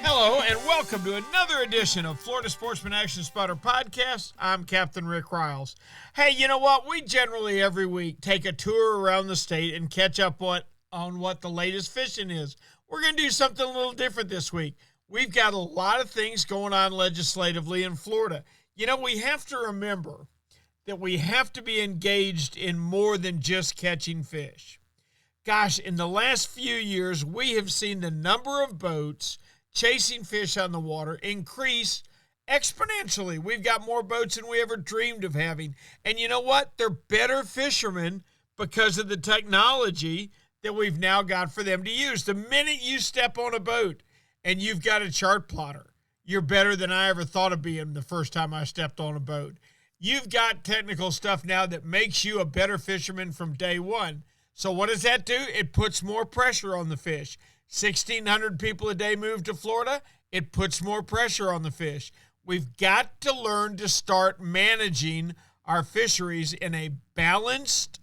Hello, and welcome to another edition of Florida Sportsman Action Spotter Podcast. I'm Captain Rick Riles. Hey, you know what? We generally every week take a tour around the state and catch up on what the latest fishing is. We're going to do something a little different this week. We've got a lot of things going on legislatively in Florida. You know, we have to remember that we have to be engaged in more than just catching fish. Gosh, in the last few years, we have seen the number of boats chasing fish on the water increase exponentially. We've got more boats than we ever dreamed of having. And you know what? They're better fishermen because of the technology that we've now got for them to use. The minute you step on a boat and you've got a chart plotter, you're better than I ever thought of being the first time I stepped on a boat. You've got technical stuff now that makes you a better fisherman from day one. So what does that do? It puts more pressure on the fish. 1,600 people a day move to Florida. It puts more pressure on the fish. We've got to learn to start managing our fisheries in a balanced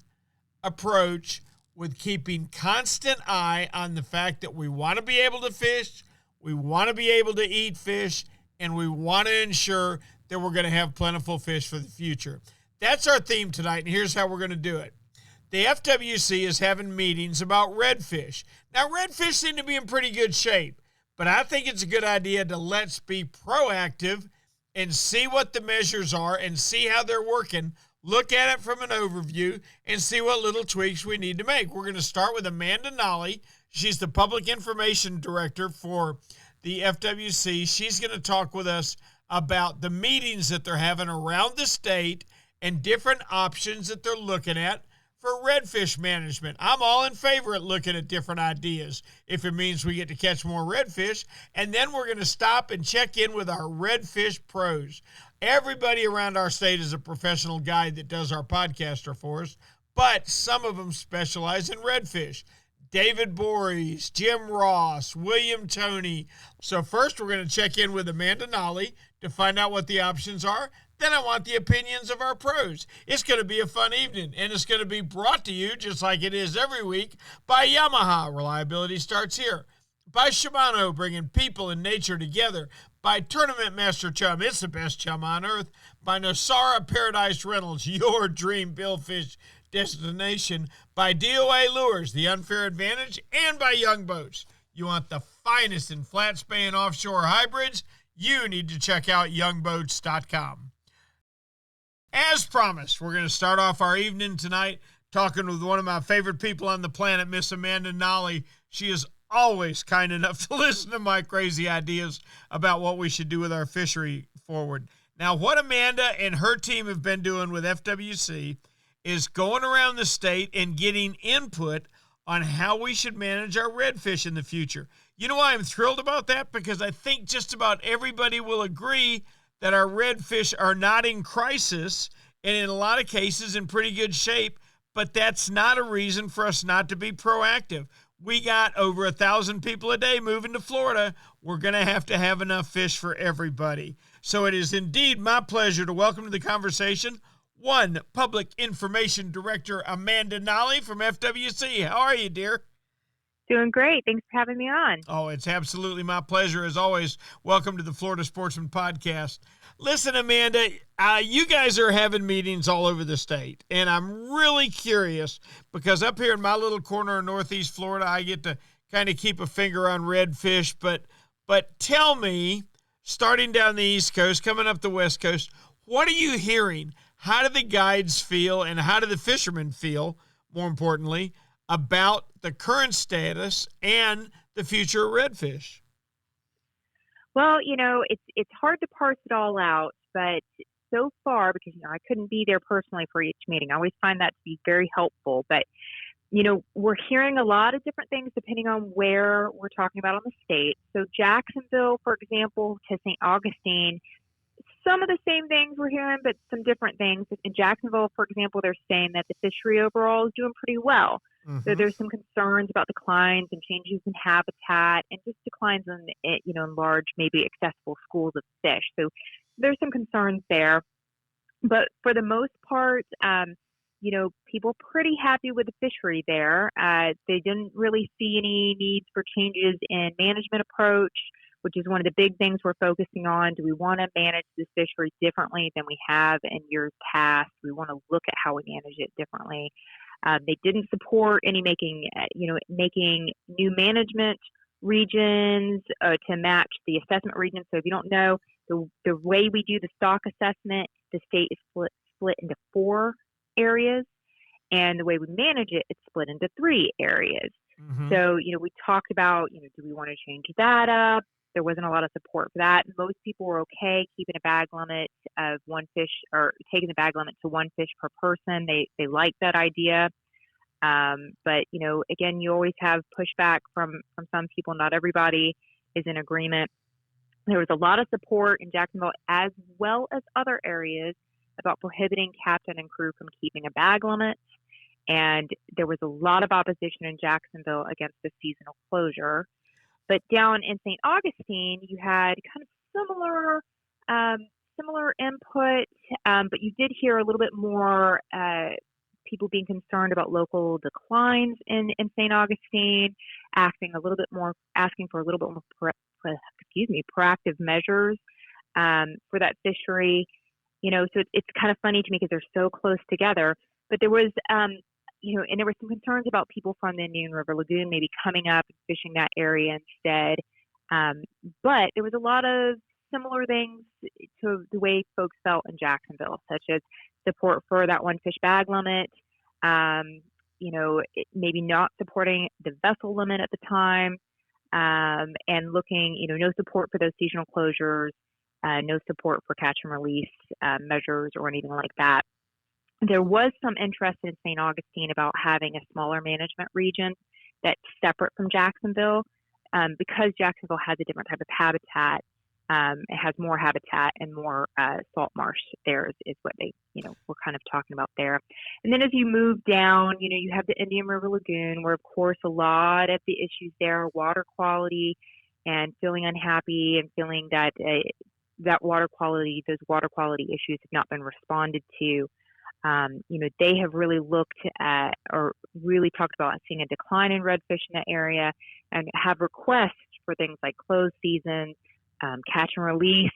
approach with keeping constant eye on the fact that we want to be able to fish, we want to be able to eat fish, and we want to ensure that we're going to have plentiful fish for the future. That's our theme tonight, and here's how we're going to do it. The FWC is having meetings about redfish. Now, redfish seem to be in pretty good shape, but I think it's a good idea to let's be proactive and see what the measures are and see how they're working, look at it from an overview, and see what little tweaks we need to make. We're going to start with Amanda Nalley. She's the Public Information Director for the FWC. She's going to talk with us about the meetings that they're having around the state and different options that they're looking at for redfish management. I'm all in favor of looking at different ideas if it means we get to catch more redfish. And then we're going to stop and check in with our redfish pros. Everybody around our state is a professional guide that does our podcaster for us, but some of them specialize in redfish. David Borries, Jim Ross, William Toney. So first we're going to check in with Amanda Nalley to find out what the options are. Then I want the opinions of our pros. It's going to be a fun evening, and it's going to be brought to you, just like it is every week, by Yamaha. Reliability starts here. By Shimano, bringing people and nature together. By Tournament Master Chum, it's the best chum on earth. By Nosara Paradise Rentals, your dream billfish destination. By D.O.A. Lures, the unfair advantage. And by Young Boats. You want the finest in flat span offshore hybrids? You need to check out youngboats.com. As promised, we're going to start off our evening tonight talking with one of my favorite people on the planet, Miss Amanda Nalley. She is always kind enough to listen to my crazy ideas about what we should do with our fishery forward. Now, what Amanda and her team have been doing with FWC is going around the state and getting input on how we should manage our redfish in the future. You know why I'm thrilled about that? Because I think just about everybody will agree that our redfish are not in crisis and in a lot of cases in pretty good shape, but that's not a reason for us not to be proactive. We got over 1,000 people a day moving to Florida. We're going to have enough fish for everybody. So it is indeed my pleasure to welcome to the conversation one Public Information Director, Amanda Nalley from FWC. How are you, dear? Doing great. Thanks for having me on. Oh, it's absolutely my pleasure. As always, welcome to the Florida Sportsman Podcast. Listen, Amanda, you guys are having meetings all over the state, and I'm really curious because up here in my little corner of Northeast Florida, I get to kind of keep a finger on redfish. But tell me, starting down the East Coast, coming up the West Coast, what are you hearing? How do the guides feel, and how do the fishermen feel, more importantly, about the current status and the future of redfish? Well, you know, it's hard to parse it all out, but so far, because, you know, I couldn't be there personally for each meeting, I always find that to be very helpful. But, you know, we're hearing a lot of different things depending on where we're talking about on the state. So Jacksonville, for example, to St. Augustine, some of the same things we're hearing, but some different things. In Jacksonville, for example, they're saying that the fishery overall is doing pretty well. Mm-hmm. So there's some concerns about declines and changes in habitat and just declines in, you know, in large, maybe accessible schools of fish. So there's some concerns there. But for the most part, people pretty happy with the fishery there. They didn't really see any needs for changes in management approach, which is one of the big things we're focusing on. Do we want to manage this fishery differently than we have in years past? We want to look at how we manage it differently. They didn't support any making new management regions to match the assessment regions. So if you don't know, the way we do the stock assessment, the state is split into 4 areas, and the way we manage it, it's split into 3 areas. Mm-hmm. So, we talked about, do we want to change that up? There wasn't a lot of support for that. Most people were okay keeping a bag limit of 1 fish, or taking the bag limit to 1 fish per person. They liked that idea. But, again, you always have pushback from some people. Not everybody is in agreement. There was a lot of support in Jacksonville, as well as other areas, about prohibiting captain and crew from keeping a bag limit. And there was a lot of opposition in Jacksonville against the seasonal closure. But down in St. Augustine, you had kind of similar input, but you did hear a little bit more people being concerned about local declines in St. Augustine, asking for a little bit more proactive measures for that fishery. So it's kind of funny to me because they're so close together. But there was, and there were some concerns about people from the Indian River Lagoon maybe coming up and fishing that area instead. But there was a lot of similar things to the way folks felt in Jacksonville, such as support for that 1 fish bag limit, maybe not supporting the vessel limit at the time, and looking, no support for those seasonal closures, no support for catch and release measures or anything like that. There was some interest in St. Augustine about having a smaller management region that's separate from Jacksonville, because Jacksonville has a different type of habitat. It has more habitat and more salt marsh there is what they, we're kind of talking about there. And then as you move down, you have the Indian River Lagoon, where, of course, a lot of the issues there are water quality and feeling unhappy and feeling that those water quality issues have not been responded to. They have really looked at, or really talked about, seeing a decline in redfish in that area, and have requests for things like closed seasons, catch and release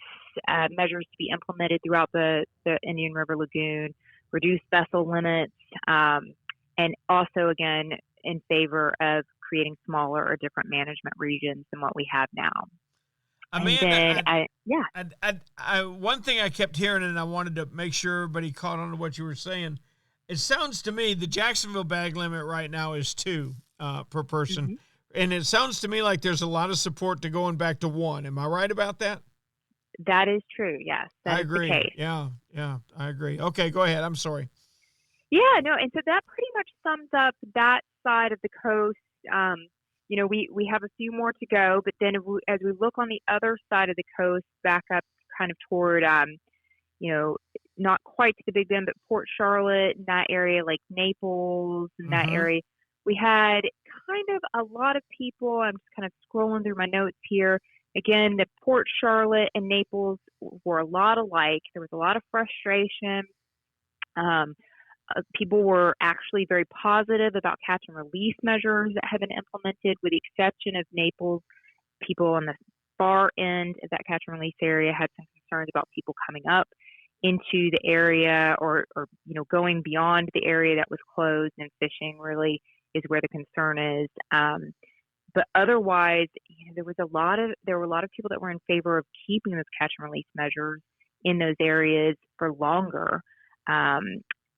measures to be implemented throughout the Indian River Lagoon, reduce vessel limits, and also, again, in favor of creating smaller or different management regions than what we have now. Amanda, one thing I kept hearing, and I wanted to make sure everybody caught on to what you were saying. It sounds to me the Jacksonville bag limit right now is 2 per person. Mm-hmm. And it sounds to me like there's a lot of support to going back to 1. Am I right about that? That is true, yes. I agree. The case. Yeah, I agree. Okay, go ahead. I'm sorry. Yeah, no, and so that pretty much sums up that side of the coast. We have a few more to go, but then as we look on the other side of the coast, back up kind of toward, not quite to the Big Bend, but Port Charlotte, and that area, like Naples, and that area, we had kind of a lot of people. I'm just kind of scrolling through my notes here. Again, the Port Charlotte and Naples were a lot alike. There was a lot of frustration. People were actually very positive about catch and release measures that have been implemented, with the exception of Naples. People on the far end of that catch and release area had some concerns about people coming up into the area or going beyond the area that was closed, and fishing really is where the concern is. But otherwise, there were a lot of people that were in favor of keeping those catch and release measures in those areas for longer.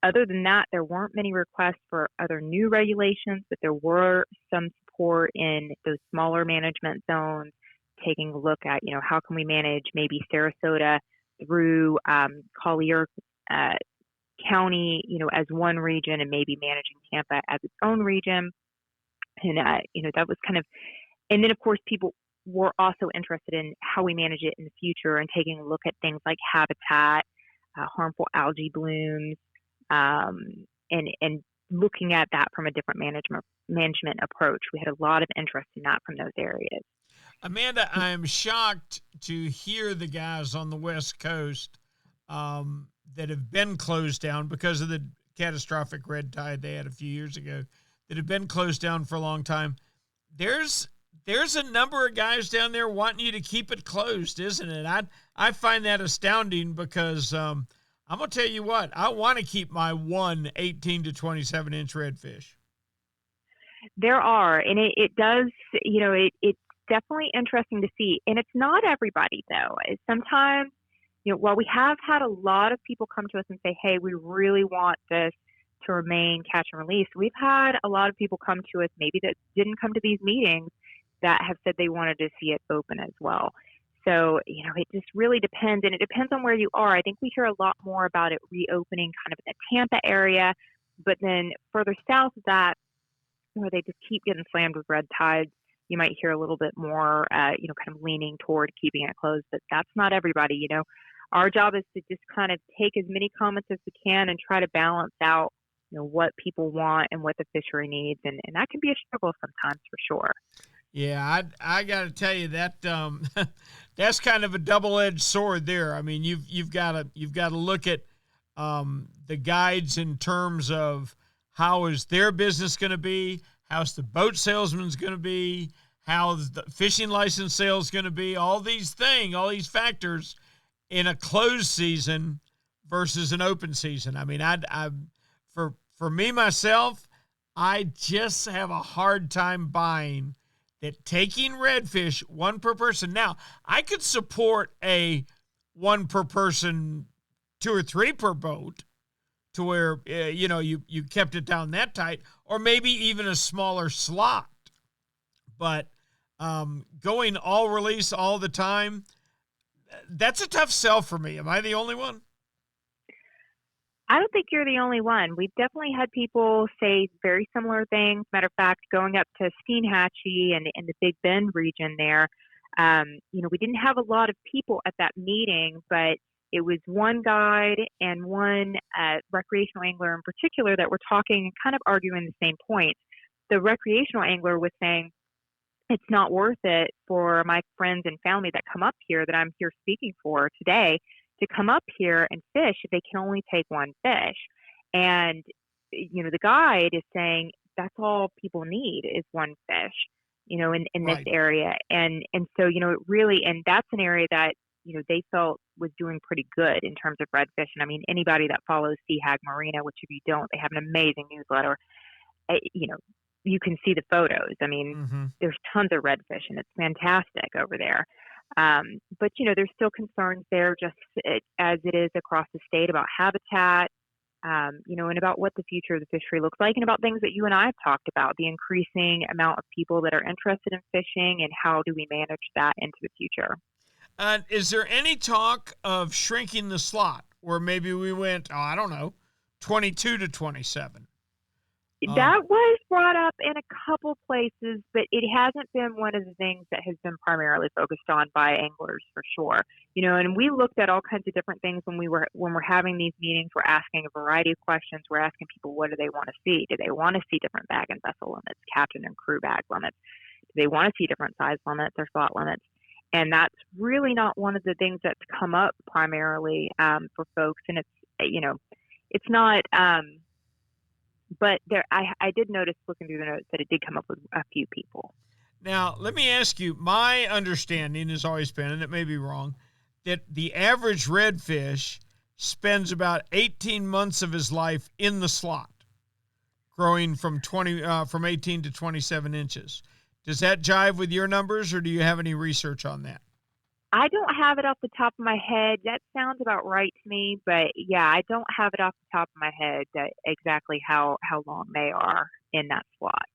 Other than that, there weren't many requests for other new regulations, but there were some support in those smaller management zones, taking a look at, how can we manage maybe Sarasota through Collier County, as one region, and maybe managing Tampa as its own region. And, that was kind of, and then of course people were also interested in how we manage it in the future, and taking a look at things like habitat, harmful algae blooms, and looking at that from a different management approach. We had a lot of interest in that from those areas. Amanda, I'm shocked to hear the guys on the West Coast that have been closed down because of the catastrophic red tide they had a few years ago that have been closed down for a long time. There's a number of guys down there wanting you to keep it closed, isn't it? I find that astounding because I'm going to tell you what, I want to keep my 18 to 27-inch redfish. There are, and it does, it's definitely interesting to see. And it's not everybody, though. Sometimes, while we have had a lot of people come to us and say, hey, we really want this to remain catch and release, we've had a lot of people come to us maybe that didn't come to these meetings that have said they wanted to see it open as well. So, it just really depends, and it depends on where you are. I think we hear a lot more about it reopening kind of in the Tampa area, but then further south of that, where they just keep getting slammed with red tides, you might hear a little bit more, kind of leaning toward keeping it closed. But that's not everybody. Our job is to just kind of take as many comments as we can and try to balance out, what people want and what the fishery needs, and that can be a struggle sometimes for sure. Yeah, I got to tell you that that's kind of a double-edged sword there. I mean, you've got to look at the guides in terms of how is their business going to be, how's the boat salesman's going to be, how's the fishing license sales going to be, all these factors in a closed season versus an open season. I mean, for me myself, I just have a hard time buying that taking redfish one per person. Now, I could support a one per person, 2 or 3 per boat, to where, you kept it down that tight, or maybe even a smaller slot. But going all release all the time, that's a tough sell for me. Am I the only one? I don't think you're the only one. We've definitely had people say very similar things. Matter of fact, going up to Steenhatchee and in the Big Bend region there, we didn't have a lot of people at that meeting, but it was one guide and one recreational angler in particular that were talking and kind of arguing the same point. The recreational angler was saying, it's not worth it for my friends and family that come up here that I'm here speaking for today to come up here and fish if they can only take one fish. And, the guide is saying that's all people need is one fish, in this Right. area. And so, it really, and that's an area that, they felt was doing pretty good in terms of redfish. And I mean, anybody that follows Sea Hag Marina, which if you don't, they have an amazing newsletter, you can see the photos. I mean, There's tons of redfish and it's fantastic over there. But, there's still concerns there just as it is across the state about habitat, and about what the future of the fishery looks like and about things that you and I have talked about, the increasing amount of people that are interested in fishing and how do we manage that into the future. Is there any talk of shrinking the slot where maybe we went, 22 to 27? That was brought up in a couple places, but it hasn't been one of the things that has been primarily focused on by anglers for sure. And we looked at all kinds of different things when we're having these meetings. We're asking a variety of questions. We're asking people, what do they want to see? Do they want to see different bag and vessel limits, captain and crew bag limits? Do they want to see different size limits or slot limits? And that's really not one of the things that's come up primarily for folks. And it's not. But I did notice looking through the notes that it did come up with a few people. Now, let me ask you, my understanding has always been, and it may be wrong, that the average redfish spends about 18 months of his life in the slot, growing from 18 to 27 inches. Does that jive with your numbers, or do you have any research on that? I don't have it off the top of my head. That sounds about right to me, but yeah, I don't have it off the top of my head exactly how long they are in that slot.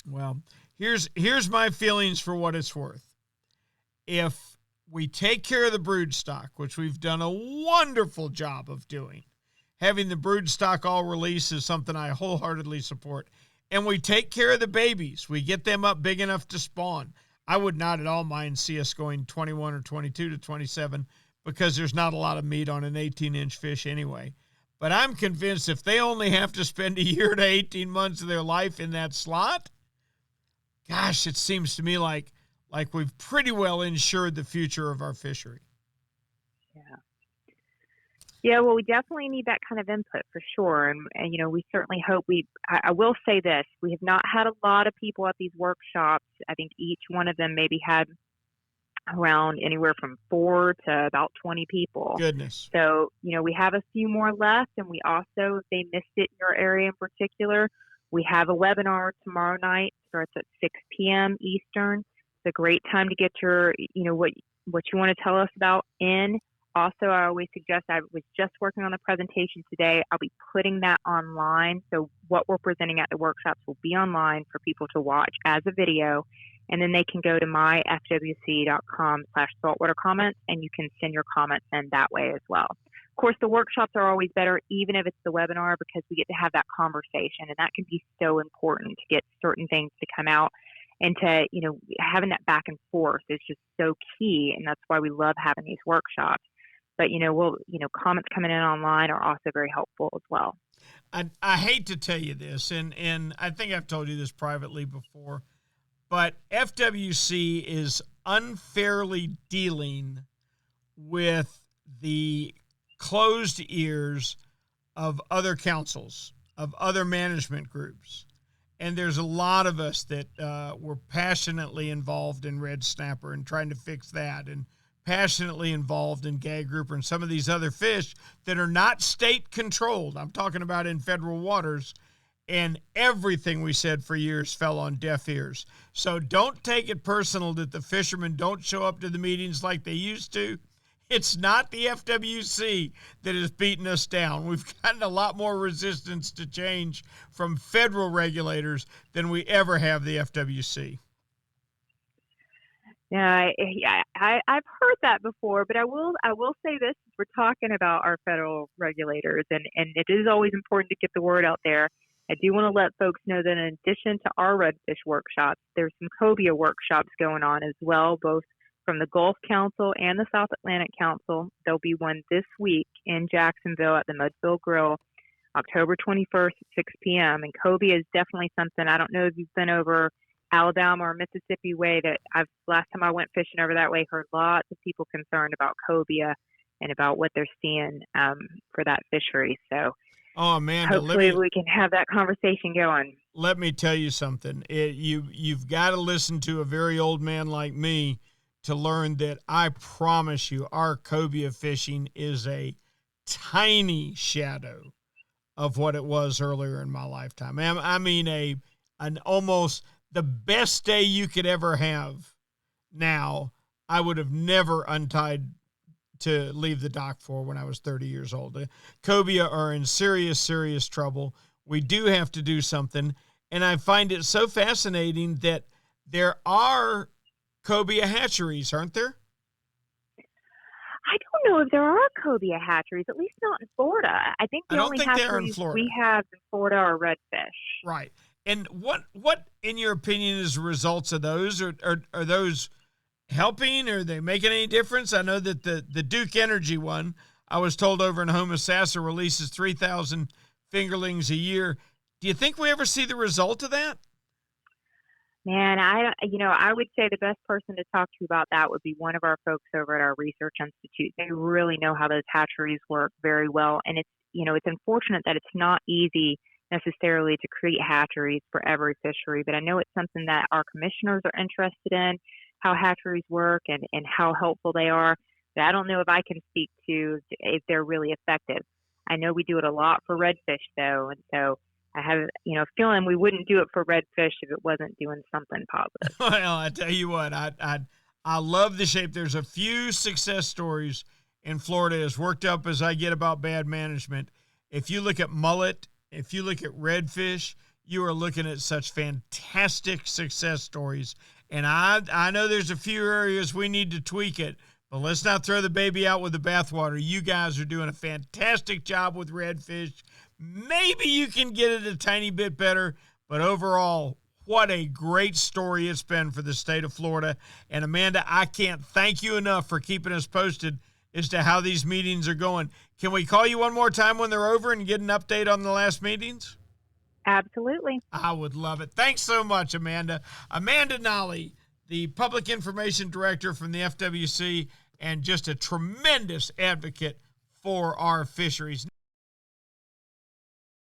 Well, here's my feelings for what it's worth. If we take care of the brood stock, which we've done a wonderful job of doing, having the brood stock all release is something I wholeheartedly support, and we take care of the babies, we get them up big enough to spawn, I would not at all mind see us going 21 or 22 to 27 because there's not a lot of meat on an 18-inch fish anyway. But I'm convinced if they only have to spend a year to 18 months of their life in that slot, gosh, it seems to me like we've pretty well insured the future of our fishery. Yeah. Yeah, well, we definitely need that kind of input for sure. And we certainly hope I will say this, we have not had a lot of people at these workshops. I think each one of them maybe had around anywhere from 4 to about 20 people. Goodness. So, we have a few more left. And we also, if they missed it in your area in particular, we have a webinar tomorrow night, starts at 6 p.m. Eastern. It's a great time to get your, what you want to tell us about in. Also, I always suggest, I was just working on the presentation today. I'll be putting that online. So what we're presenting at the workshops will be online for people to watch as a video. And then they can go to myfwc.com/saltwater comments, and you can send your comments in that way as well. Of course, the workshops are always better, even if it's the webinar, because we get to have that conversation. And that can be so important to get certain things to come out. And to, having that back and forth is just so key. And that's why we love having these workshops. But, comments coming in online are also very helpful as well. I hate to tell you this, and I think I've told you this privately before, but FWC is unfairly dealing with the closed ears of other councils, of other management groups. And there's a lot of us that were passionately involved in red snapper and trying to fix that, and passionately involved in gag grouper and some of these other fish that are not state controlled. I'm talking about in federal waters, and everything we said for years fell on deaf ears. So don't take it personal that the fishermen don't show up to the meetings like they used to. It's not the FWC that has beaten us down. We've gotten a lot more resistance to change from federal regulators than we ever have the FWC. Yeah, I've heard that before, but I will say this: we're talking about our federal regulators, and it is always important to get the word out there. I do want to let folks know that in addition to our redfish workshops, there's some cobia workshops going on as well, both from the Gulf Council and the South Atlantic Council. There'll be one this week in Jacksonville at the Mudville Grill, October 21st at 6 p.m. And cobia is definitely something. I don't know if you've been over Alabama or Mississippi way. That last time I went fishing over that way, heard lots of people concerned about cobia and about what they're seeing for that fishery. So, Amanda, hopefully we can have that conversation going. Let me tell you something. You've got to listen to a very old man like me to learn that I promise you our cobia fishing is a tiny shadow of what it was earlier in my lifetime. I mean, an almost the best day you could ever have now, I would have never untied to leave the dock for when I was 30 years old. Cobia are in serious, serious trouble. We do have to do something. And I find it so fascinating that there are cobia hatcheries, aren't there? I don't know if there are cobia hatcheries, at least not in Florida. I think the only hatcheries we have in Florida are redfish. Right. And what in your opinion is the results of those? Are those helping? Are they making any difference? I know that the Duke Energy one, I was told over in Homosassa, releases 3,000 fingerlings a year. Do you think we ever see the result of that? Man, I would say the best person to talk to about that would be one of our folks over at our research institute. They really know how those hatcheries work very well. And it's unfortunate that it's not easy necessarily to create hatcheries for every fishery, but I know it's something that our commissioners are interested in, how hatcheries work and how helpful they are. But I don't know if I can speak to if they're really effective. I know we do it a lot for redfish though, and so I have a feeling we wouldn't do it for redfish if it wasn't doing something positive. Well, I tell you what, I love the shape. There's a few success stories in Florida, as worked up as I get about bad management. If you look at mullet, if you look at redfish, you are looking at such fantastic success stories. And I know there's a few areas we need to tweak it, but let's not throw the baby out with the bathwater. You guys are doing a fantastic job with redfish. Maybe you can get it a tiny bit better, but overall, what a great story it's been for the state of Florida. And Amanda, I can't thank you enough for keeping us posted as to how these meetings are going. Can we call you one more time when they're over and get an update on the last meetings? Absolutely. I would love it. Thanks so much, Amanda. Amanda Nalley, the Public Information Director from the FWC, and just a tremendous advocate for our fisheries.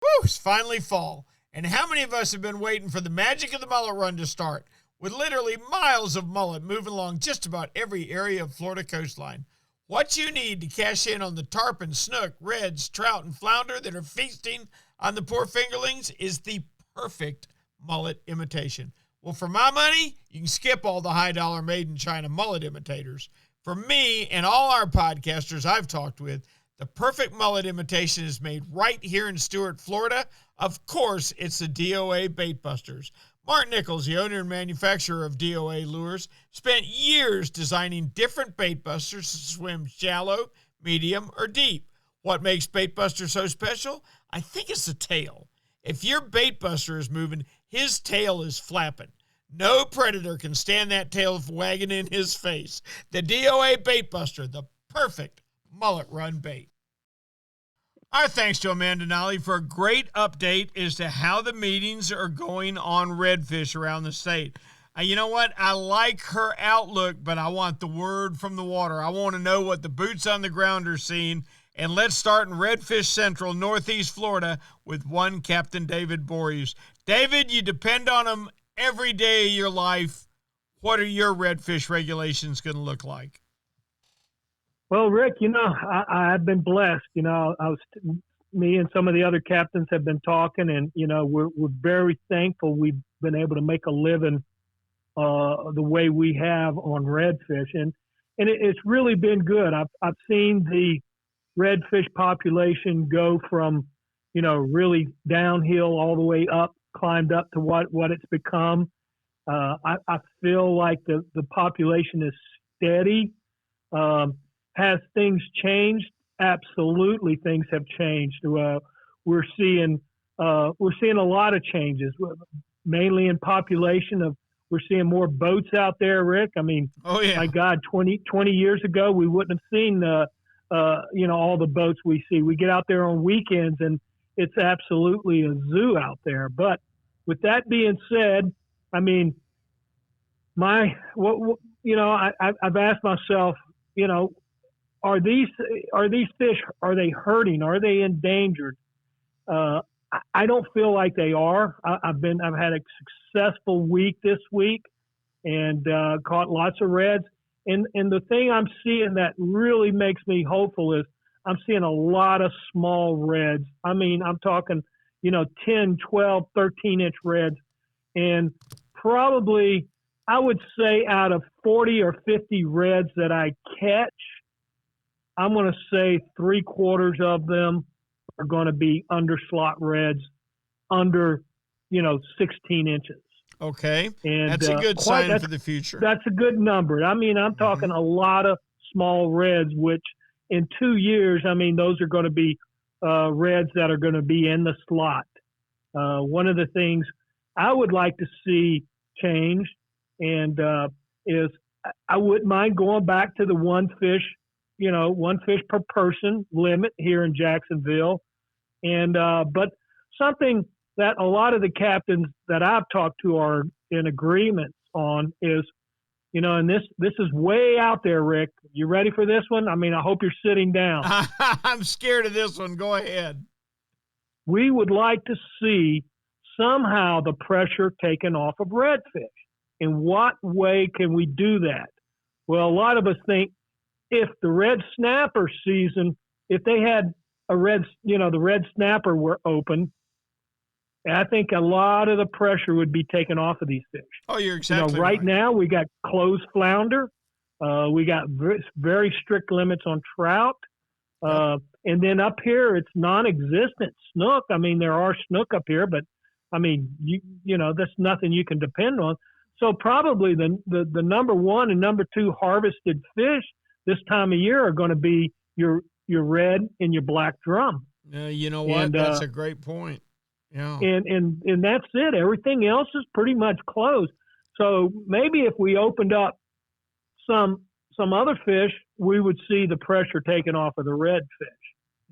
Woo, it's finally fall. And how many of us have been waiting for the magic of the mullet run to start, with literally miles of mullet moving along just about every area of Florida coastline? What you need to cash in on the tarpon, snook, reds, trout, and flounder that are feasting on the poor fingerlings is the perfect mullet imitation. Well, for my money, you can skip all the high-dollar made-in-China mullet imitators. For me and all our podcasters I've talked with, the perfect mullet imitation is made right here in Stuart, Florida. Of course, it's the D.O.A. Bait Busters. Mark Nichols, the owner and manufacturer of D.O.A. Lures, spent years designing different bait busters to swim shallow, medium, or deep. What makes Bait Buster so special? I think it's the tail. If your bait buster is moving, his tail is flapping. No predator can stand that tail wagging in his face. The D.O.A. Bait Buster, the perfect mullet run bait. Our thanks to Amanda Nalley for a great update as to how the meetings are going on redfish around the state. You know what? I like her outlook, but I want the word from the water. I want to know what the boots on the ground are seeing. And let's start in Redfish Central, Northeast Florida, with one Captain David Borries. David, you depend on him every day of your life. What are your redfish regulations going to look like? Well, Rick, I've been blessed. Me and some of the other captains have been talking, and we're very thankful we've been able to make a living the way we have on redfish, and it's really been good. I've seen the redfish population go from really downhill all the way up, climbed up to what it's become. I feel like the population is steady. Has things changed? Absolutely, things have changed. We're seeing a lot of changes, mainly in population. We're seeing more boats out there, Rick. I mean, oh yeah, my God, 20 years ago we wouldn't have seen all the boats we see. We get out there on weekends and it's absolutely a zoo out there. But with that being said, I mean, I've asked myself, are these fish, are they hurting? Are they endangered? I don't feel like they are. I've had a successful week this week and caught lots of reds. And the thing I'm seeing that really makes me hopeful is I'm seeing a lot of small reds. I mean, I'm talking, 10, 12, 13-inch reds. And probably, I would say out of 40 or 50 reds that I catch, I'm going to say 3/4 of them are going to be underslot reds, under, 16 inches. Okay. And that's a good sign for the future. That's a good number. I mean, I'm talking a lot of small reds, which in 2 years, I mean, those are going to be reds that are going to be in the slot. One of the things I would like to see change is I wouldn't mind going back to the one fish per person limit here in Jacksonville. And but something that a lot of the captains that I've talked to are in agreement on is, and this is way out there, Rick. You ready for this one? I mean, I hope you're sitting down. I'm scared of this one. Go ahead. We would like to see somehow the pressure taken off of redfish. In what way can we do that? Well, a lot of us think if the red snapper season, if they had the red snapper were open, I think a lot of the pressure would be taken off of these fish. Oh, you're exactly right. Now we got closed flounder. We got very strict limits on trout. And then up here, it's non-existent snook. I mean, there are snook up here, but I mean, that's nothing you can depend on. So probably the number one and number two harvested fish this time of year are going to be your red and your black drum. You know what? That's a great point. Yeah. And that's it. Everything else is pretty much closed. So maybe if we opened up some other fish, we would see the pressure taken off of the redfish.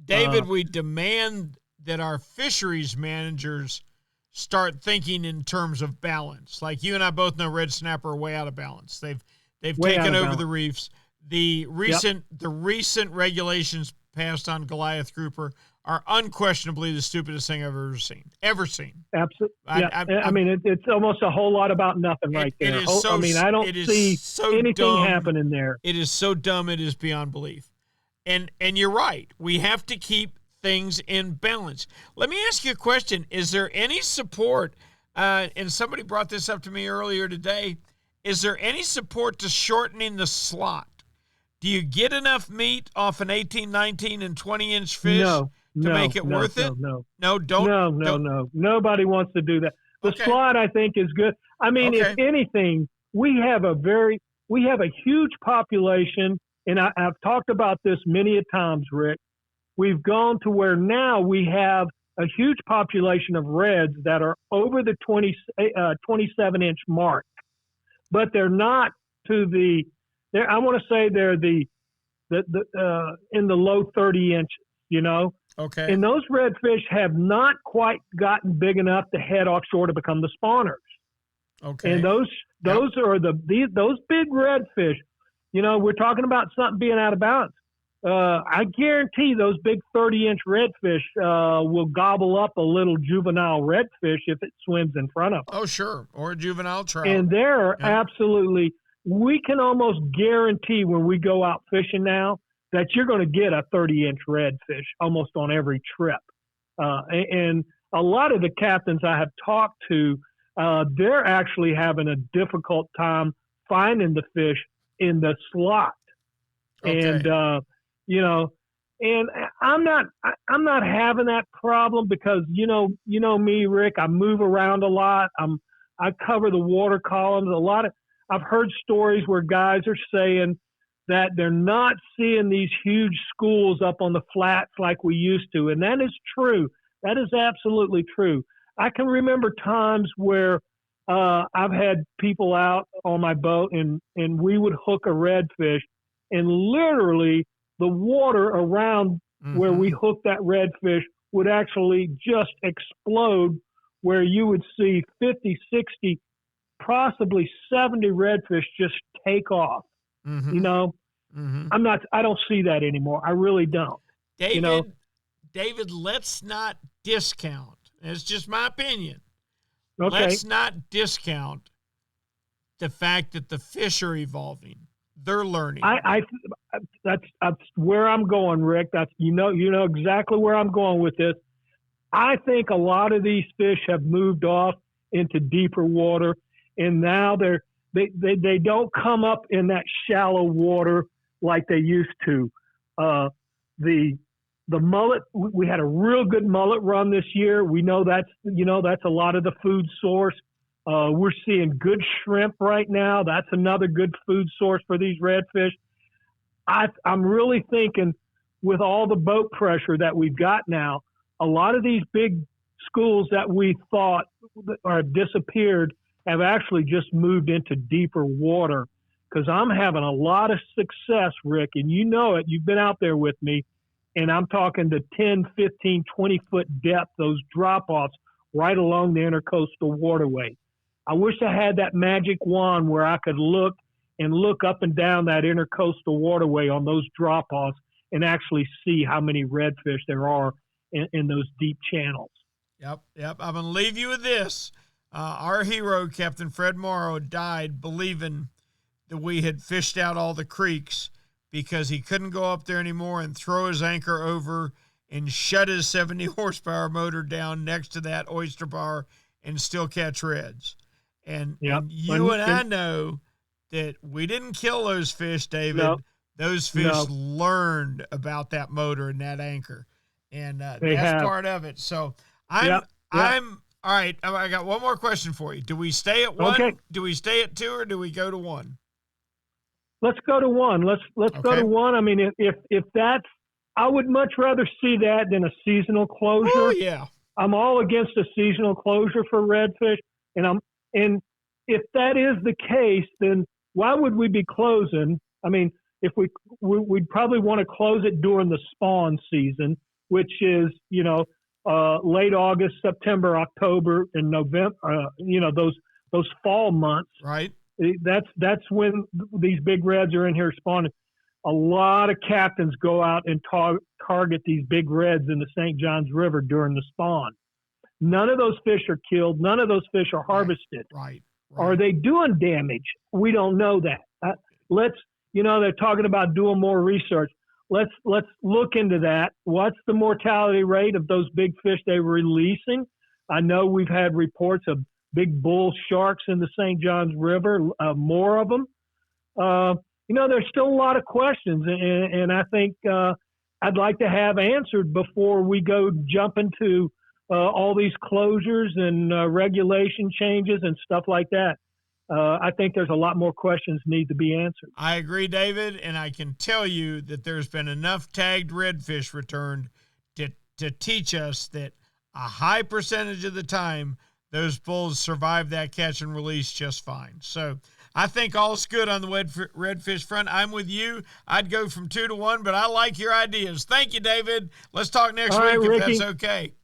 David, we demand that our fisheries managers start thinking in terms of balance. Like you and I both know red snapper are way out of balance. They've taken over the reefs. The recent regulations passed on Goliath grouper are unquestionably the stupidest thing I've ever seen. Absolutely. I mean, it's almost a whole lot about nothing right there. I don't see anything happening there. It is so dumb, it is beyond belief. And you're right. We have to keep things in balance. Let me ask you a question. Is there any support, and somebody brought this up to me earlier today, is there any support to shortening the slot? Do you get enough meat off an 18, 19, and 20-inch fish to make it worth it? No. Don't. Nobody wants to do that. The slot, I think, is good. I mean, if anything, we have a huge population, and I've talked about this many a times, Rick. We've gone to where now we have a huge population of reds that are over the 27-inch mark, but they're not to the. I want to say they're in the low 30 inches, you know. Okay. And those redfish have not quite gotten big enough to head offshore to become the spawners. Okay. And those are those big redfish. You know, we're talking about something being out of balance. I guarantee those big 30-inch redfish will gobble up a little juvenile redfish if it swims in front of them. Oh, sure. Or a juvenile trout. And they're absolutely. We can almost guarantee when we go out fishing now that you're going to get a 30-inch redfish almost on every trip. And a lot of the captains I have talked to, they're actually having a difficult time finding the fish in the slot. Okay. And, you know, and I'm not having that problem because, you know me, Rick, I move around a lot. I cover the water columns. I've heard stories where guys are saying that they're not seeing these huge schools up on the flats like we used to. And that is true. That is absolutely true. I can remember times where I've had people out on my boat and we would hook a redfish and literally the water around where we hooked that redfish would actually just explode where you would see 50, 60, possibly 70 redfish just take off. You know, I don't see that anymore. I really don't. David, let's not discount. It's just my opinion. Okay. Let's not discount the fact that the fish are evolving. They're learning. That's where I'm going, Rick. You know exactly where I'm going with this. I think a lot of these fish have moved off into deeper water. And now they don't come up in that shallow water like they used to. The mullet, we had a real good mullet run this year. We know that's a lot of the food source. We're seeing good shrimp right now. That's another good food source for these redfish. I'm really thinking with all the boat pressure that we've got now, a lot of these big schools that we thought are disappeared have actually just moved into deeper water because I'm having a lot of success, Rick, and you know it. You've been out there with me, and I'm talking to 10, 15, 20-foot depth, those drop-offs right along the intercoastal waterway. I wish I had that magic wand where I could look up and down that intercoastal waterway on those drop-offs and actually see how many redfish there are in those deep channels. Yep. I'm going to leave you with this. Our hero, Captain Fred Morrow, died believing that we had fished out all the creeks because he couldn't go up there anymore and throw his anchor over and shut his 70 horsepower motor down next to that oyster bar and still catch reds. And you and I know that we didn't kill those fish, David. No. Those fish learned about that motor and that anchor. And that's part of it. So I'm all right. I got one more question for you. Do we stay at one? Okay. Do we stay at two, or do we go to one? Let's go to one. Let's go to one. I mean, if that's, I would much rather see that than a seasonal closure. Oh yeah. I'm all against a seasonal closure for redfish, and if that is the case, then why would we be closing? I mean, if we'd probably want to close it during the spawn season, which is late August, September, October, and November. Those fall months. Right. That's when these big reds are in here spawning. a lot of captains go out and target these big reds in the St. Johns River during the spawn. None of those fish are killed. None of those fish are harvested. Right. Are they doing damage? We don't know that. They're talking about doing more research. Let's look into that. What's the mortality rate of those big fish they were releasing? I know we've had reports of big bull sharks in the St. Johns River, more of them. There's still a lot of questions, and I think I'd like to have answered before we go jump into all these closures and regulation changes and stuff like that. I think there's a lot more questions need to be answered. I agree, David, and I can tell you that there's been enough tagged redfish returned to teach us that a high percentage of the time those bulls survive that catch and release just fine. So I think all's good on the redfish front. I'm with you. I'd go from 2 to 1, but I like your ideas. Thank you, David. Let's talk next week if Ricky, that's okay.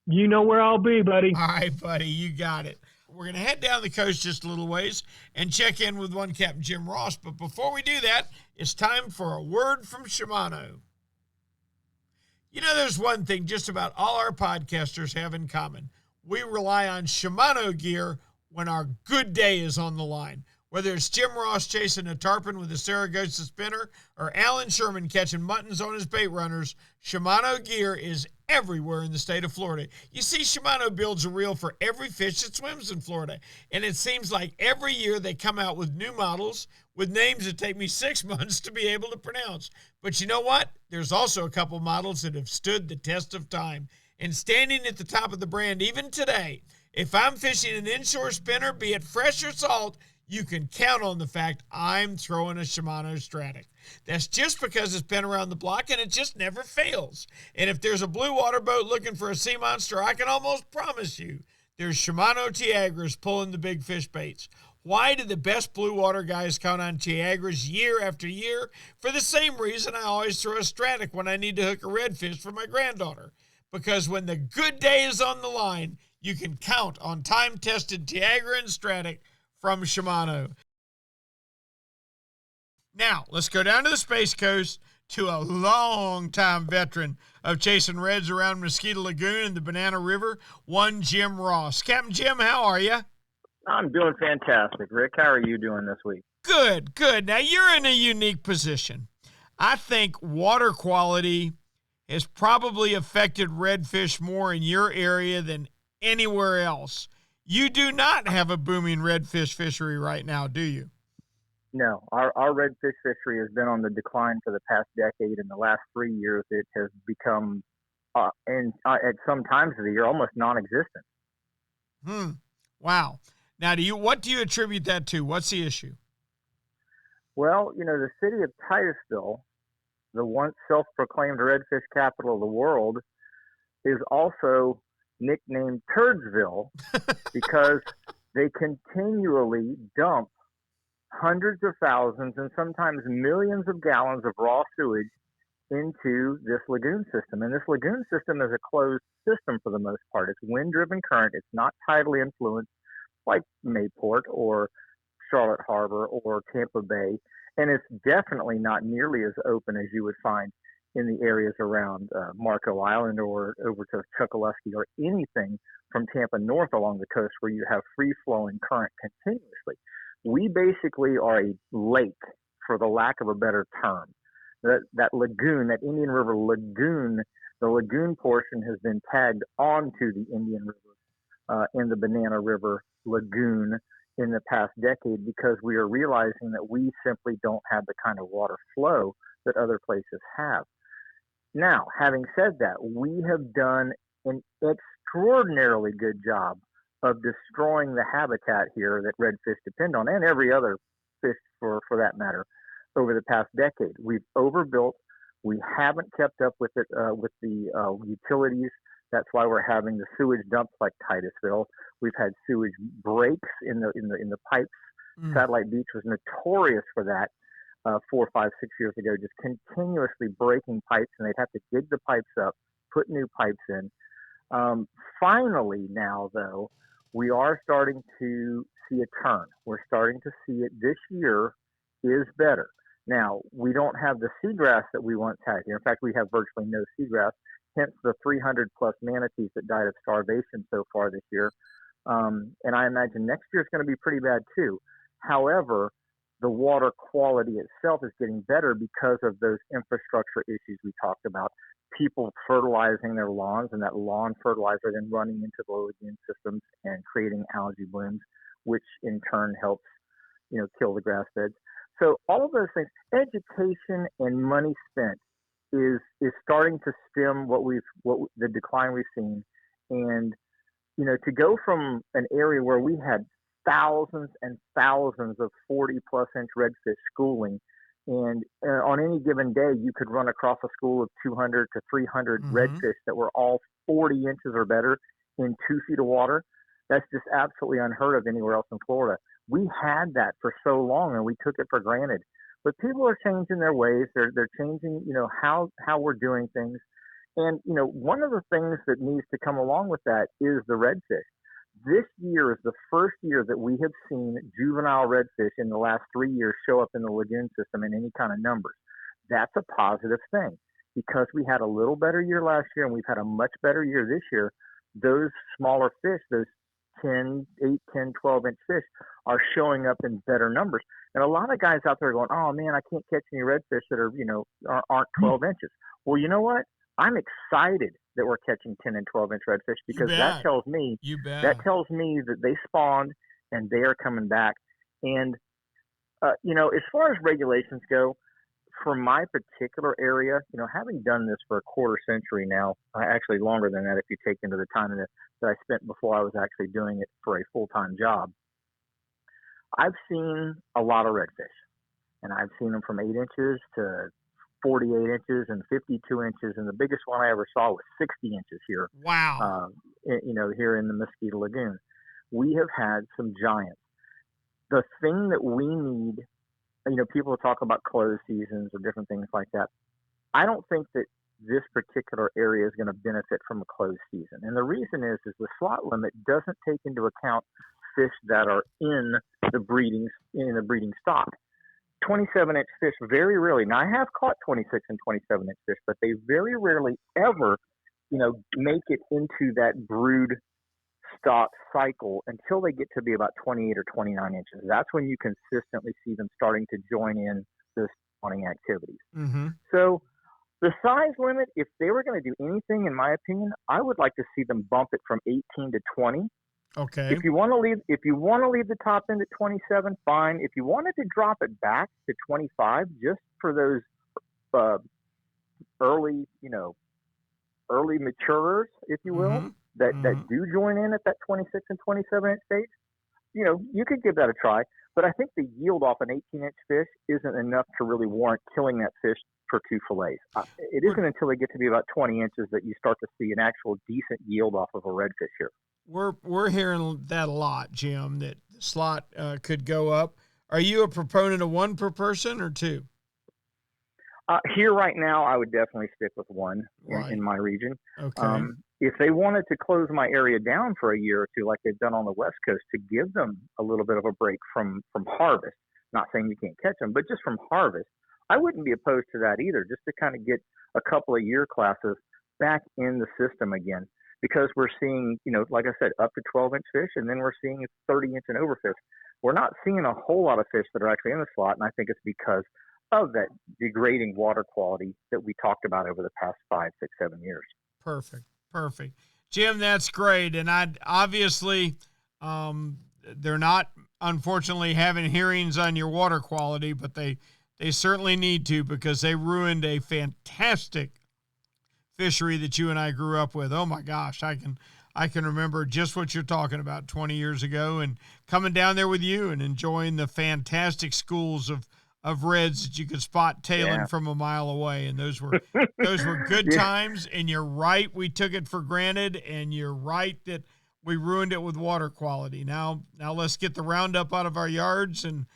You know where I'll be, buddy. All right, buddy. You got it. We're going to head down the coast just a little ways and check in with one Captain Jim Ross. But before we do that, it's time for a word from Shimano. There's one thing just about all our podcasters have in common. We rely on Shimano gear when our good day is on the line. Whether it's Jim Ross chasing a tarpon with a Saragossa spinner or Alan Sherman catching muttons on his bait runners, Shimano gear is everywhere in the state of Florida. You see, Shimano builds a reel for every fish that swims in Florida, and it seems like every year they come out with new models with names that take me 6 months to be able to pronounce. But you know what? There's also a couple models that have stood the test of time. And standing at the top of the brand even today, if I'm fishing an inshore spinner, be it fresh or salt, you can count on the fact I'm throwing a Shimano Stratic. That's just because it's been around the block and it just never fails. And if there's a blue water boat looking for a sea monster, I can almost promise you there's Shimano Tiagras pulling the big fish baits. Why do the best blue water guys count on Tiagras year after year? For the same reason I always throw a Stratic when I need to hook a redfish for my granddaughter. Because when the good day is on the line, you can count on time-tested Tiagra and Stratic from Shimano. Now, let's go down to the Space Coast to a long-time veteran of chasing reds around Mosquito Lagoon and the Banana River, one Jim Ross. Captain Jim, how are you? I'm doing fantastic. Rick, how are you doing this week? Good. Now, you're in a unique position. I think water quality has probably affected redfish more in your area than anywhere else. You do not have a booming redfish fishery right now, do you? No, our redfish fishery has been on the decline for the past decade. In the last 3 years, it has become, at some times of the year, almost non-existent. Wow. Now, what do you attribute that to? What's the issue? Well, the city of Titusville, the once self-proclaimed redfish capital of the world, is also nicknamed Turdsville because they continually dump hundreds of thousands and sometimes millions of gallons of raw sewage into this lagoon system. And this lagoon system is a closed system for the most part. It's wind-driven current. It's not tidally influenced like Mayport or Charlotte Harbor or Tampa Bay. And it's definitely not nearly as open as you would find in the areas around Marco Island or over to Chokoloskee or anything from Tampa north along the coast where you have free-flowing current continuously. We basically are a lake, for the lack of a better term. That lagoon, that Indian River lagoon, the lagoon portion has been tagged onto the Indian River and the Banana River lagoon in the past decade because we are realizing that we simply don't have the kind of water flow that other places have. Now, having said that, we have done an extraordinarily good job of destroying the habitat here that redfish depend on, and every other fish for that matter, over the past decade. We've overbuilt. We haven't kept up with it with the utilities. That's why we're having the sewage dumps like Titusville. We've had sewage breaks in the pipes. Satellite Beach was notorious for that 4, 5, 6 years ago, just continuously breaking pipes, and they'd have to dig the pipes up, put new pipes in. Finally now, though, we are starting to see a turn. We're starting to see it this year is better. Now, we don't have the seagrass that we once had here. In fact, we have virtually no seagrass, hence the 300 plus manatees that died of starvation so far this year. And I imagine next year is going to be pretty bad too. However, the water quality itself is getting better because of those infrastructure issues we talked about. People fertilizing their lawns, and that lawn fertilizer then running into the lagoon systems and creating algae blooms, which in turn helps, kill the grass beds. So all of those things, education and money spent is starting to stem the decline we've seen. And, to go from an area where we had thousands and thousands of 40 plus inch redfish schooling, and on any given day you could run across a school of 200 to 300 redfish that were all 40 inches or better in 2 feet of water. That's just absolutely unheard of anywhere else in Florida. We had that for so long and we took it for granted. But people are changing their ways. They're changing, how we're doing things. And, one of the things that needs to come along with that is the redfish. This year is the first year that we have seen juvenile redfish in the last 3 years show up in the lagoon system in any kind of numbers. That's a positive thing because we had a little better year last year and we've had a much better year this year. Those smaller fish, those 10, 12 inch fish are showing up in better numbers. And a lot of guys out there are going, oh man, I can't catch any redfish that are, aren't 12 inches. Well, you know what? I'm excited that we're catching 10 and 12 inch redfish because that tells me that they spawned and they are coming back. And, as far as regulations go, for my particular area, having done this for a quarter century now, actually longer than that if you take into the time that I spent before I was actually doing it for a full-time job, I've seen a lot of redfish. And I've seen them from 8 inches to 48 inches and 52 inches. And the biggest one I ever saw was 60 inches here. Wow. Here in the Mosquito Lagoon. We have had some giants. The thing that we need, people talk about closed seasons or different things like that. I don't think that this particular area is going to benefit from a closed season. And the reason is the slot limit doesn't take into account fish that are in the breeding stock. 27-inch fish very rarely. Now I have caught 26 and 27-inch fish, but they very rarely ever, make it into that brood stock cycle until they get to be about 28 or 29 inches. That's when you consistently see them starting to join in the spawning activities. Mm-hmm. So the size limit, if they were going to do anything, in my opinion, I would like to see them bump it from 18 to 20. Okay. If you want to leave the top end at 27, fine. If you wanted to drop it back to 25, just for those early maturers, if you will, that do join in at that 26 and 27 inch stage, you could give that a try. But I think the yield off an 18-inch fish isn't enough to really warrant killing that fish for 2 fillets. It isn't until they get to be about 20 inches that you start to see an actual decent yield off of a redfish here. We're hearing that a lot, Jim, that the slot could go up. Are you a proponent of 1 per person or 2? Here right now, I would definitely stick with 1 in my region. Okay. If they wanted to close my area down for a year or 2, like they've done on the West Coast, to give them a little bit of a break from harvest, not saying you can't catch them, but just from harvest, I wouldn't be opposed to that either, just to kind of get a couple of year classes back in the system again. Because we're seeing, like I said, up to 12-inch fish, and then we're seeing 30-inch and over fish. We're not seeing a whole lot of fish that are actually in the slot, and I think it's because of that degrading water quality that we talked about over the past 5, 6, 7 years. Perfect. Jim, that's great. And obviously, they're not, unfortunately, having hearings on your water quality, but they certainly need to, because they ruined a fantastic fishery that you and I grew up with. Oh my gosh, I can remember just what you're talking about 20 years ago, and coming down there with you and enjoying the fantastic schools of reds that you could spot tailing from a mile away. And those were good times. And you're right, we took it for granted, and you're right that we ruined it with water quality. Now let's get the Roundup out of our yards and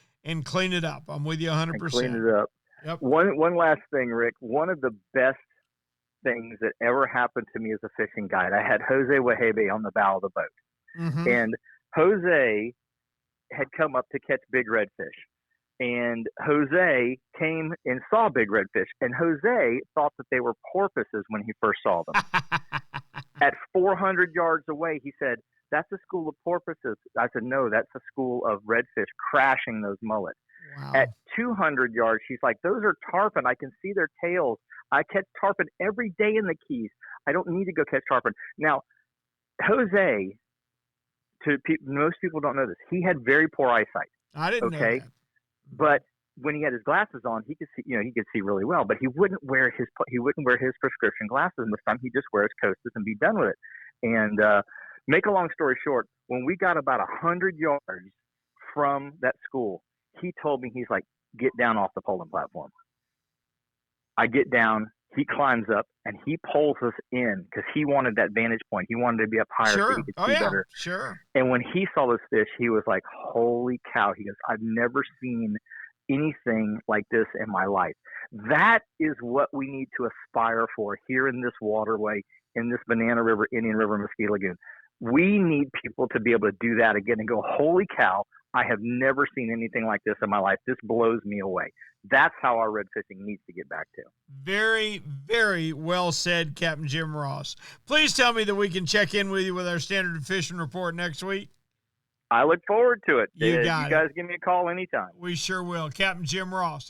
clean it up. I'm with you 100%. And clean it up. Yep. One last thing, Rick. One of the best things that ever happened to me as a fishing guide, I had Jose Wahebe on the bow of the boat. Mm-hmm. And Jose had come up to catch big redfish. And Jose came and saw big redfish, and Jose thought that they were porpoises when he first saw them. At 400 yards away, he said, "That's a school of porpoises." I said, "No, that's a school of redfish crashing those mullets." Wow. At 200 yards, she's like, "Those are tarpon. I can see their tails. I catch tarpon every day in the Keys. I don't need to go catch tarpon." Now, Jose, most people don't know this. He had very poor eyesight. I didn't know that. But when he had his glasses on, he could see, he could see really well. But he wouldn't wear his prescription glasses in the sun. He'd just wear his Costas and be done with it. And make a long story short, when we got about 100 yards from that school, he told me, he's like, "Get down off the polling platform." I get down. He climbs up and he pulls us in because he wanted that vantage point. He wanted to be up higher so he could see better. Sure. And when he saw those fish, he was like, "Holy cow." He goes, "I've never seen anything like this in my life." That is what we need to aspire for here in this waterway, in this Banana River, Indian River, Mesquite Lagoon. We need people to be able to do that again and go, "Holy cow, I have never seen anything like this in my life. This blows me away." That's how our red fishing needs to get back to. Very, very well said, Captain Jim Ross. Please tell me that we can check in with you with our standard fishing report next week. I look forward to it. You guys give me a call anytime. We sure will. Captain Jim Ross.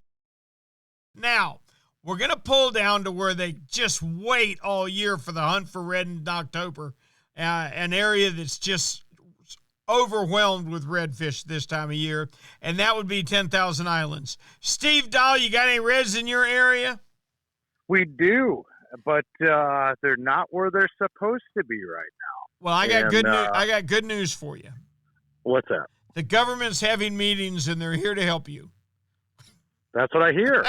Now, we're going to pull down to where they just wait all year for the hunt for red in October, an area that's just overwhelmed with redfish this time of year, and that would be 10,000 Islands. Steve Dall, you got any reds in your area? We do, but they're not where they're supposed to be right now. Well, I got good news. I got good news for you. What's that? The government's having meetings, and they're here to help you. That's what I hear.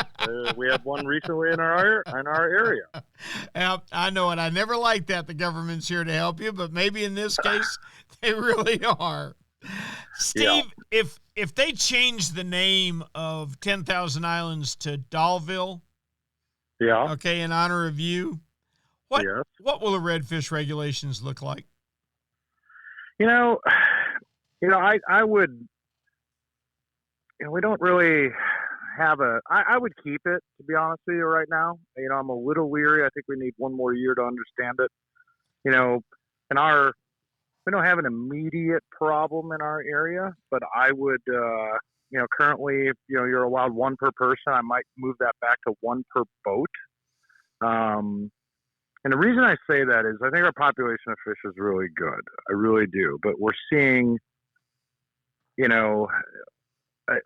We had one recently in our area. I know it. I never liked that the government's here to help you, but maybe in this case they really are. Steve, if they change the name of 10,000 Islands to Dallville, okay, in honor of you, what will the redfish regulations look like? I would. We don't really have I would keep it, to be honest with you, right now. I'm a little leery. I think we need one more year to understand it. We don't have an immediate problem in our area, but I would, currently, if, you're allowed one per person, I might move that back to one per boat. And the reason I say that is I think our population of fish is really good. I really do. But we're seeing,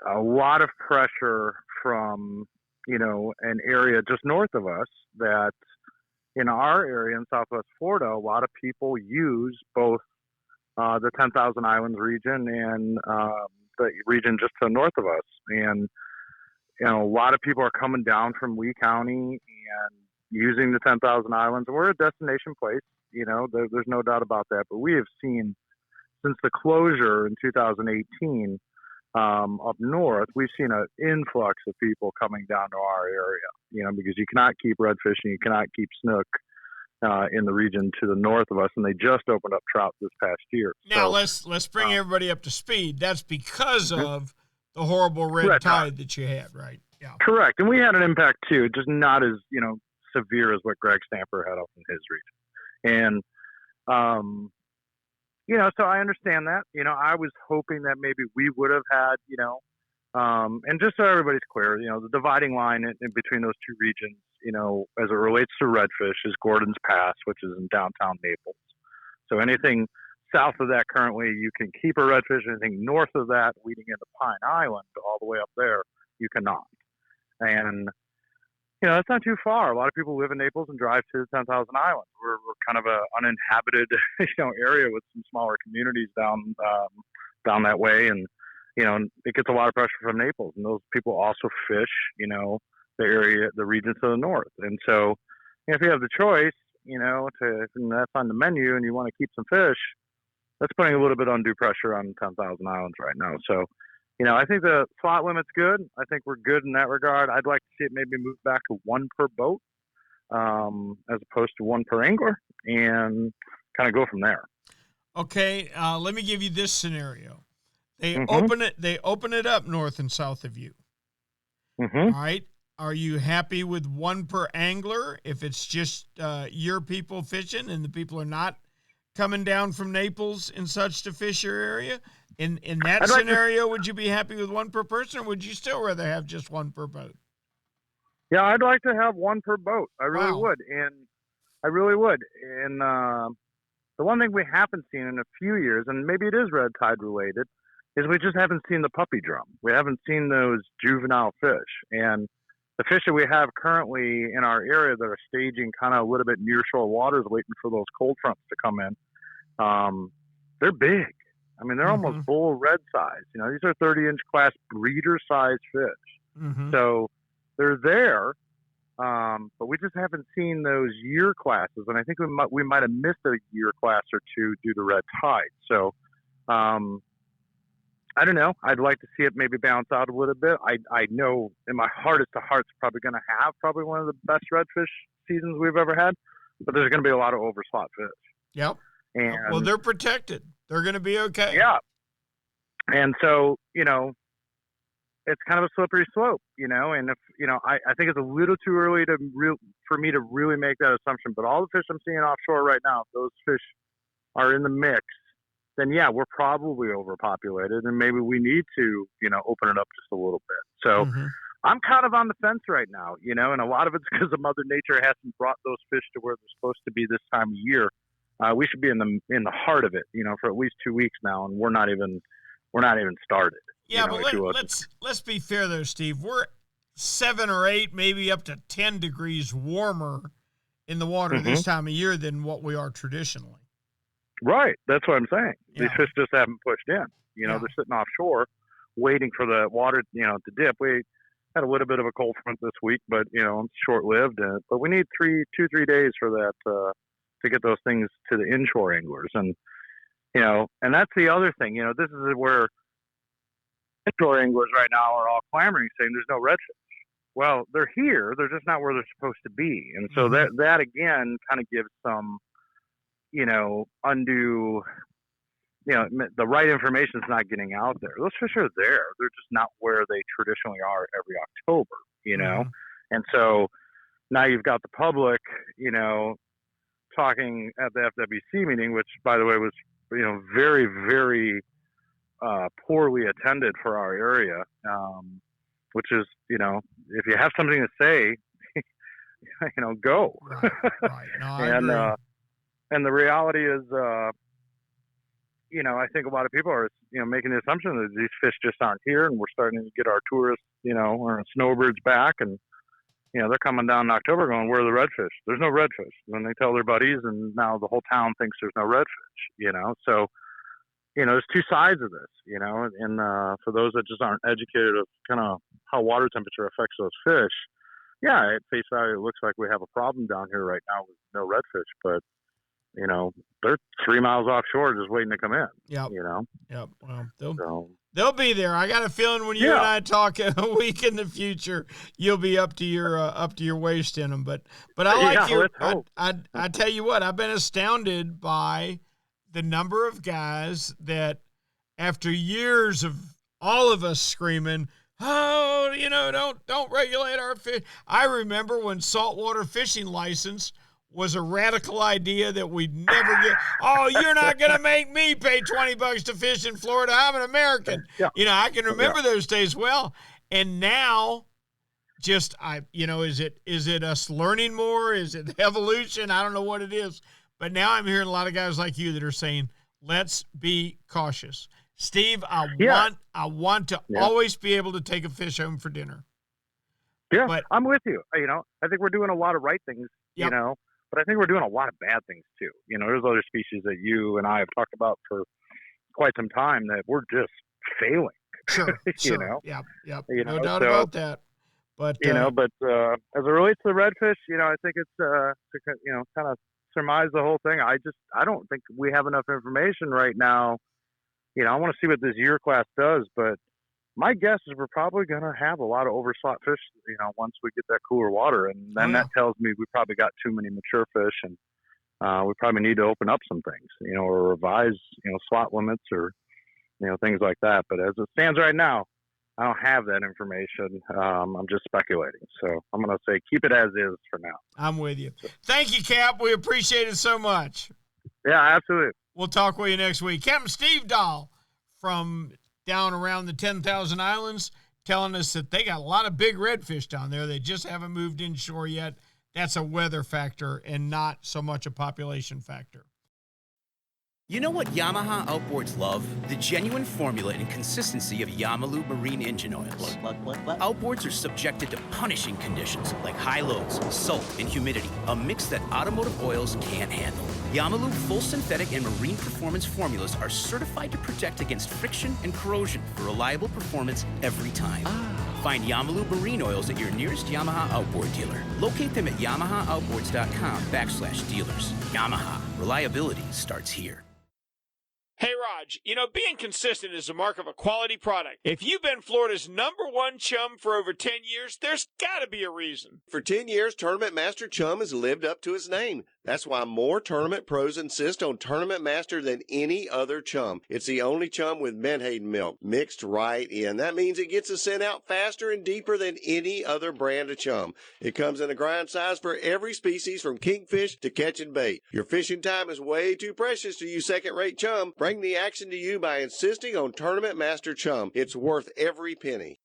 a lot of pressure from, an area just north of us that in our area in Southwest Florida, a lot of people use both the 10,000 Islands region and the region just to the north of us. And, a lot of people are coming down from Lee County and using the 10,000 Islands. We're a destination place, there's no doubt about that. But we have seen since the closure in 2018, up north, we've seen an influx of people coming down to our area, because you cannot keep redfish and you cannot keep snook in the region to the north of us, and they just opened up trout this past year. Now, let's bring everybody up to speed. That's because of the horrible red tide that you had, right? Yeah. Correct. And we had an impact too, just not as, severe as what Greg Stamper had up in his region. And, so I understand that. I was hoping that maybe we would have had, and just so everybody's clear, the dividing line in between those two regions, as it relates to redfish is Gordon's Pass, which is in downtown Naples. So anything south of that currently, you can keep a redfish. Anything north of that, leading into Pine Island, all the way up there, you cannot. And that's not too far. A lot of people live in Naples and drive to 10,000 Islands. We're kind of a uninhabited, area with some smaller communities down that way. And, it gets a lot of pressure from Naples. And those people also fish, the area, the regions to the north. And so if you have the choice, and that's on the menu and you want to keep some fish, that's putting a little bit undue pressure on 10,000 Islands right now. So, I think the slot limit's good. I think we're good in that regard. I'd like to see it maybe move back to one per boat as opposed to one per angler and kind of go from there. Okay, let me give you this scenario. They open it up north and south of you. Mm-hmm. All right. Are you happy with one per angler if it's just your people fishing and the people are not coming down from Naples and such to fish your area? In that scenario, would you be happy with one per person, or would you still rather have just one per boat? Yeah, I'd like to have one per boat. I really would. And I really would. And the one thing we haven't seen in a few years, and maybe it is red tide related, is we just haven't seen the puppy drum. We haven't seen those juvenile fish. And the fish that we have currently in our area that are staging kind of a little bit near shore waters, waiting for those cold fronts to come in, they're big. I mean, they're almost bull red size. You know, these are 30-inch class breeder size fish. So they're there, but we just haven't seen those year classes. And I think we might have missed a year class or two due to red tide. So I don't know. I'd like to see it maybe bounce out a little bit. I know in my heartest to heart's probably going to have probably one of the best redfish seasons we've ever had, but there's going to be a lot of overslot fish. Yep. And well, they're protected. They're going to be okay. Yeah. And so, you know, it's kind of a slippery slope, you know, and if, you know, I think it's a little too early for me to really make that assumption, but all the fish I'm seeing offshore right now, if those fish are in the mix, then yeah, we're probably overpopulated and maybe we need to, you know, open it up just a little bit. So I'm kind of on the fence right now, you know, and a lot of it's because Mother Nature hasn't brought those fish to where they're supposed to be this time of year. We should be in the heart of it, you know, for at least 2 weeks now, and we're not even started. Yeah, you know, but let's be fair though, Steve. We're 7 or 8, maybe up to 10 degrees warmer in the water this time of year than what we are traditionally. Right, that's what I'm saying. Yeah. These fish just haven't pushed in. You know, they're sitting offshore, waiting for the water, you know, to dip. We had a little bit of a cold front this week, but you know, it's short-lived. But we need 3 days for that. To get those things to the inshore anglers. And, you know, and that's the other thing, you know, this is where inshore anglers right now are all clamoring saying there's no redfish. Well, they're here. They're just not where they're supposed to be. And so that again kind of gives some, you know, undue, you know, the right information is not getting out there. Those fish are there. They're just not where they traditionally are every October, you know? And so now you've got the public, you know, talking at the FWC meeting, which by the way was, you know, very, very poorly attended for our area, which is, you know, if you have something to say, you know, go. Right. No, I agree. And the reality is, you know, I think a lot of people are, you know, making the assumption that these fish just aren't here, and we're starting to get our tourists, you know, our snowbirds back, and you know, they're coming down in October going, where are the redfish? There's no redfish. Then they tell their buddies, and now the whole town thinks there's no redfish, you know? So, you know, there's two sides of this, you know, and for those that just aren't educated of kind of how water temperature affects those fish, yeah, at face value, it looks like we have a problem down here right now with no redfish, but, you know, they're 3 miles offshore just waiting to come in, you know? Yep. Well, they'll be there. I got a feeling when you and I talk a week in the future, you'll be up to your waist in them. But I like you. I tell you what, I've been astounded by the number of guys that, after years of all of us screaming, "Oh, you know, don't regulate our fish." I remember when saltwater fishing license was a radical idea that we'd never get. Oh, you're not going to make me pay $20 to fish in Florida. I'm an American. Yeah. You know, I can remember those days well. And now, is it us learning more? Is it evolution? I don't know what it is. But now I'm hearing a lot of guys like you that are saying, let's be cautious. Steve, I want to always be able to take a fish home for dinner. Yeah, but I'm with you. You know, I think we're doing a lot of right things, you know. But I think we're doing a lot of bad things too. You know, there's other species that you and I have talked about for quite some time that we're just failing. Sure. You know? Yep. You no know, doubt about that. But you know, as it relates to the redfish, you know, I think it's to, you know, kind of surmise the whole thing. I don't think we have enough information right now. You know, I want to see what this year class does, but my guess is we're probably going to have a lot of overslot fish, you know, once we get that cooler water. And then that tells me we probably got too many mature fish, and we probably need to open up some things, you know, or revise, you know, slot limits or, you know, things like that. But as it stands right now, I don't have that information. I'm just speculating. So I'm going to say keep it as is for now. I'm with you. Thank you, Cap. We appreciate it so much. Yeah, absolutely. We'll talk with you next week. Captain Steve Dall from down around the 10,000 Islands telling us that they got a lot of big redfish down there. They just haven't moved inshore yet. That's a weather factor and not so much a population factor. You know what Yamaha Outboards love? The genuine formula and consistency of Yamalu marine engine oils. Outboards are subjected to punishing conditions like high loads, salt, and humidity, a mix that automotive oils can't handle. Yamalu full synthetic and marine performance formulas are certified to protect against friction and corrosion for reliable performance every time. Find Yamalu marine oils at your nearest Yamaha Outboard dealer. Locate them at yamahaoutboards.com/dealers. Yamaha, reliability starts here. Hey, Raj, being consistent is the mark of a quality product. If you've been Florida's #1 chum for over 10 years, there's got to be a reason. For 10 years, Tournament Master Chum has lived up to its name. That's why more tournament pros insist on Tournament Master than any other chum. It's the only chum with menhaden milk mixed right in. That means it gets the scent out faster and deeper than any other brand of chum. It comes in a grind size for every species from kingfish to catching bait. Your fishing time is way too precious to use second-rate chum. Bring the action to you by insisting on Tournament Master Chum. It's worth every penny.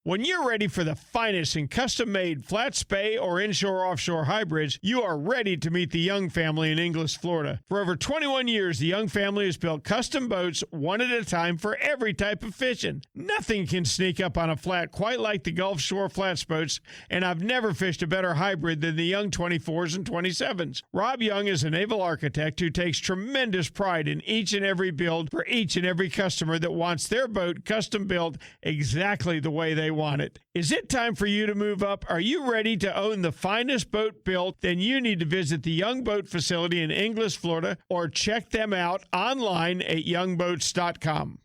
When you're ready for the finest in custom-made flat spay or inshore-offshore hybrids, you are ready to meet the Young family in Inglis, Florida. For over 21 years, the Young family has built custom boats one at a time for every type of fishing. Nothing can sneak up on a flat quite like the Gulf Shore flats boats, and I've never fished a better hybrid than the Young 24s and 27s. Rob Young is a naval architect who takes tremendous pride in each and every build for each and every customer that wants their boat custom built exactly the way they want it. Is it time for you to move up? Are you ready to own the finest boat built? Then you need to visit the Young Boat facility in Inglis, Florida, or check them out online at youngboats.com.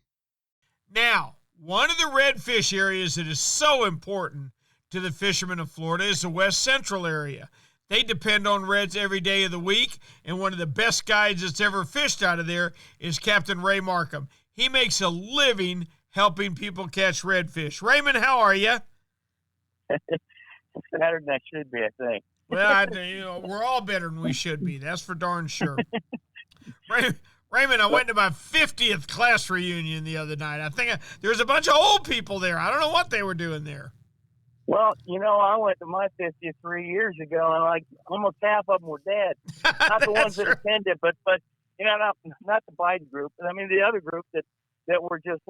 Now, one of the redfish areas that is so important to the fishermen of Florida is the West Central area. They depend on reds every day of the week, and one of the best guides that's ever fished out of there is Captain Ray Markham. He makes a living helping people catch redfish. Raymond, how are you? Better than I should be, I think. Well, we're all better than we should be. That's for darn sure. Raymond, I went to my 50th class reunion the other night. I think there's a bunch of old people there. I don't know what they were doing there. Well, I went to my 50th 3 years ago, and almost half of them were dead. Not the ones that attended, but not the Biden group. I mean, the other group that were just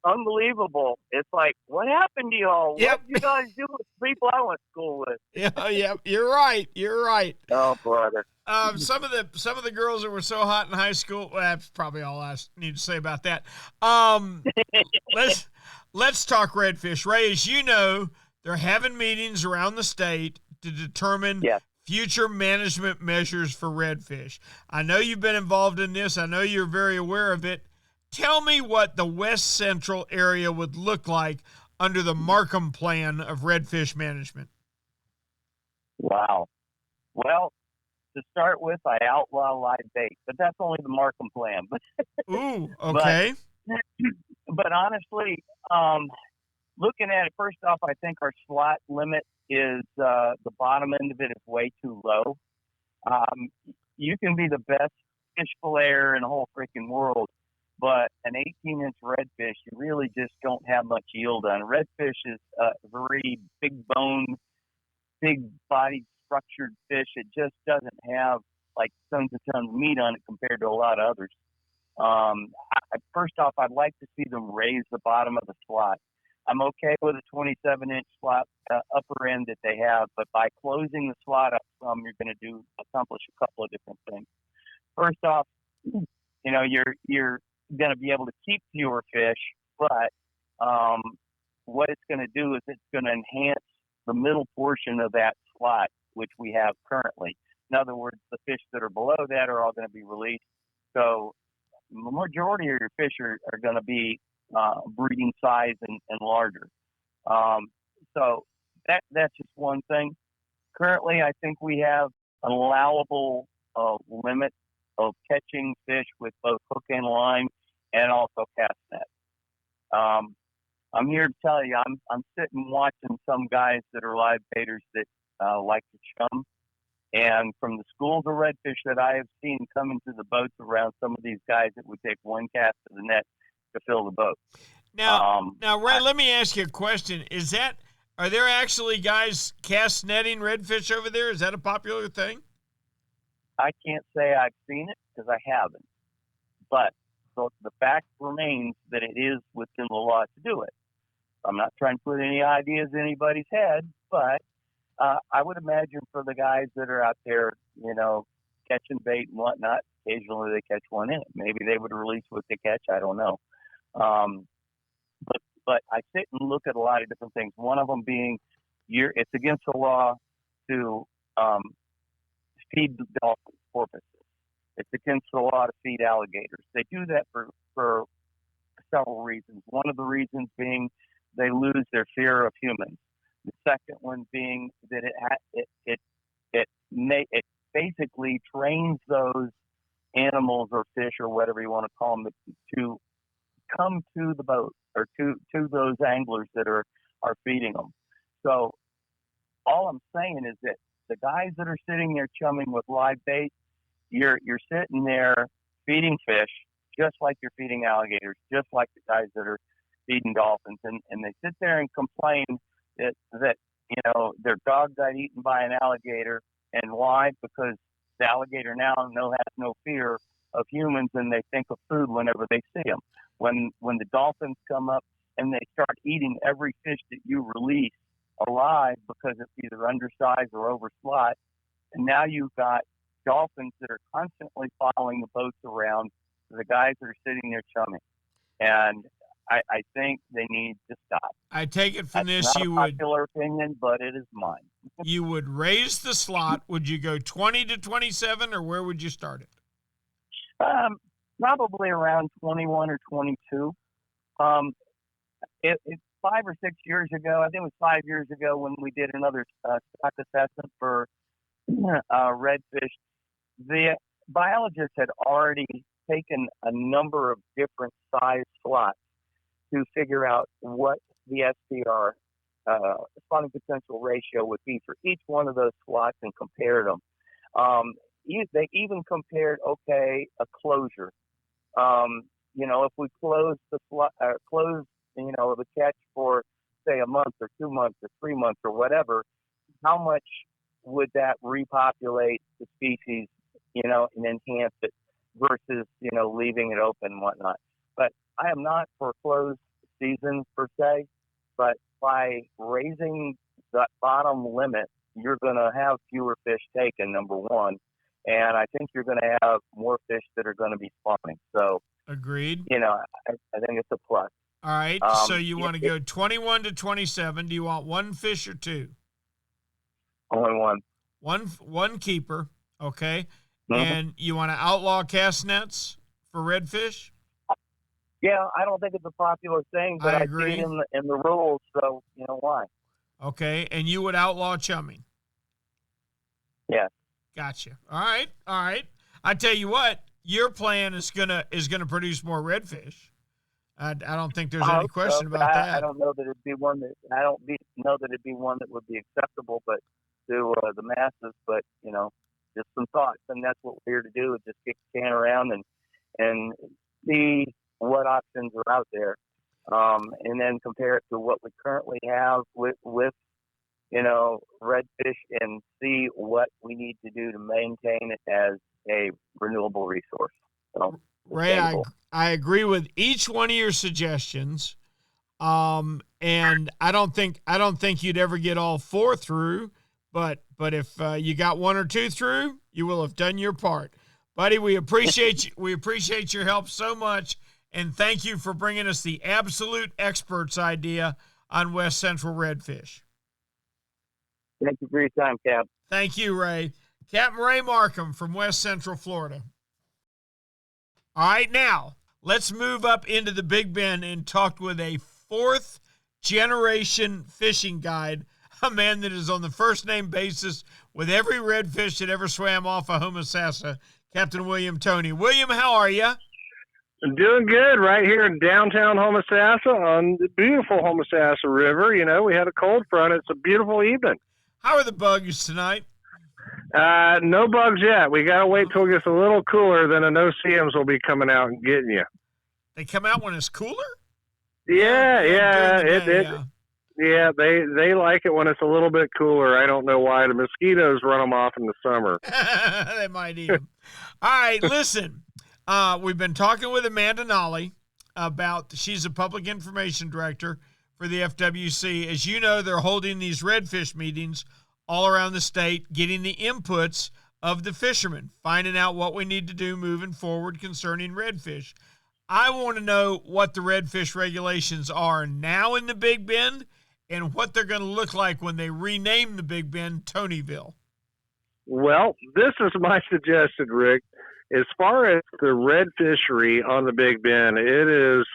unbelievable. It's what happened to y'all? Yep. What did you guys do with the people I went to school with? Yeah, you're right. Oh, brother. Some of the girls that were so hot in high school. Well, that's probably all I need to say about that. Let's talk redfish. Ray, as you know, they're having meetings around the state to determine future management measures for redfish. I know you've been involved in this. I know you're very aware of it. Tell me what the West Central area would look like under the Markham plan of redfish management. Wow. Well, to start with, I outlaw live bait, but that's only the Markham plan. Ooh, okay. But honestly, looking at it, first off, I think our slot limit is the bottom end of it is way too low. You can be the best fish filleter in the whole freaking world, but an 18-inch redfish, you really just don't have much yield on. Redfish is a very big-boned, big-bodied, structured fish. It just doesn't have tons and tons of meat on it compared to a lot of others. First off, I'd like to see them raise the bottom of the slot. I'm okay with a 27-inch slot upper end that they have, but by closing the slot up some, you're going to accomplish a couple of different things. First off, you're going to be able to keep fewer fish, but what it's going to do is it's going to enhance the middle portion of that slot, which we have currently. In other words, the fish that are below that are all going to be released. So the majority of your fish are going to be breeding size and larger. So that's just one thing. Currently, I think we have an allowable limit of catching fish with both hook and line and also cast net. I'm here to tell you, I'm sitting watching some guys that are live baiters that like to chum. And from the schools of redfish that I have seen coming to the boats around some of these guys, it would take one cast of the net to fill the boat. Now, Ray, let me ask you a question. Are there actually guys cast netting redfish over there? Is that a popular thing? I can't say I've seen it because I haven't. But the fact remains that it is within the law to do it. I'm not trying to put any ideas in anybody's head, but I would imagine for the guys that are out there, catching bait and whatnot, occasionally they catch one in it. Maybe they would release what they catch. I don't know. But I sit and look at a lot of different things. One of them being it's against the law to feed the dolphins, porpoises. It's against the law to feed alligators. They do that for several reasons. One of the reasons being they lose their fear of humans. The second one being that it basically trains those animals or fish or whatever you want to call them to come to the boat or to those anglers that are feeding them. So all I'm saying is that the guys that are sitting there chumming with live bait, you're sitting there feeding fish just like you're feeding alligators, just like the guys that are feeding dolphins, and they sit there and complain that their dog got eaten by an alligator. And why? Because the alligator now has no fear of humans, and they think of food whenever they see them. When the dolphins come up and they start eating every fish that you release alive because it's either undersized or overslot, and now you've got dolphins that are constantly following the boats around the guys that are sitting there chumming. And I think they need to stop. I take it from That's this, not you a popular opinion, but it is mine. You would raise the slot. Would you go 20 to 27, or where would you start it? Probably around 21 or 22. It's 5 or 6 years ago. I think it was 5 years ago when we did another stock assessment for redfish. The biologists had already taken a number of different size slots to figure out what the SPR, spawning potential ratio, would be for each one of those slots and compared them. They even compared, a closure. If we close the slot, the catch for say a month or 2 months or 3 months or whatever, how much would that repopulate the species, and enhance it versus, leaving it open and whatnot. But I am not for closed seasons per se, but by raising that bottom limit, you're going to have fewer fish taken, number one. And I think you're going to have more fish that are going to be spawning. So, agreed. I think it's a plus. All right. So you want to go 21 to 27. Do you want one fish or two? Only one. One keeper. Okay. Mm-hmm. And you want to outlaw cast nets for redfish? Yeah, I don't think it's a popular thing, but I see it in the rules. So why? Okay. And you would outlaw chumming? Yeah. Gotcha. All right. I tell you what, your plan is gonna produce more redfish. I don't think there's any question about that. I don't know that it'd be one that know that it'd be one that would be acceptable, but to the masses. But just some thoughts, and that's what we're here to do: is just kick the can around and see what options are out there, and then compare it to what we currently have with redfish, and see what we need to do to maintain it as a renewable resource. So, Ray, I agree with each one of your suggestions, and I don't think you'd ever get all four through, but if you got one or two through, you will have done your part, buddy. We appreciate you. We appreciate your help so much, and thank you for bringing us the absolute experts idea on West Central redfish. Thank you for your time, Cap. Thank you, Ray. Captain Ray Markham from West Central Florida. All right, now let's move up into the Big Bend and talk with a fourth-generation fishing guide, a man that is on the first-name basis with every redfish that ever swam off of Homosassa, Captain William Toney. William, how are you? Doing good right here in downtown Homosassa on the beautiful Homosassa River. You know, we had a cold front. It's a beautiful evening. How are the bugs tonight? No bugs yet. We got to wait till it gets a little cooler, then the no-see-ums will be coming out and getting you. They come out when it's cooler? Yeah. Yeah. They like it when it's a little bit cooler. I don't know why. The mosquitoes run them off in the summer. They might eat them. All right, listen. We've been talking with Amanda Nalley she's a public information director for the FWC. As you know, they're holding these redfish meetings all around the state, getting the inputs of the fishermen, finding out what we need to do moving forward concerning redfish. I want to know what the redfish regulations are now in the Big Bend and what they're going to look like when they rename the Big Bend Toneyville. Well, this is my suggestion, Rick. As far as the red fishery on the Big Bend, it is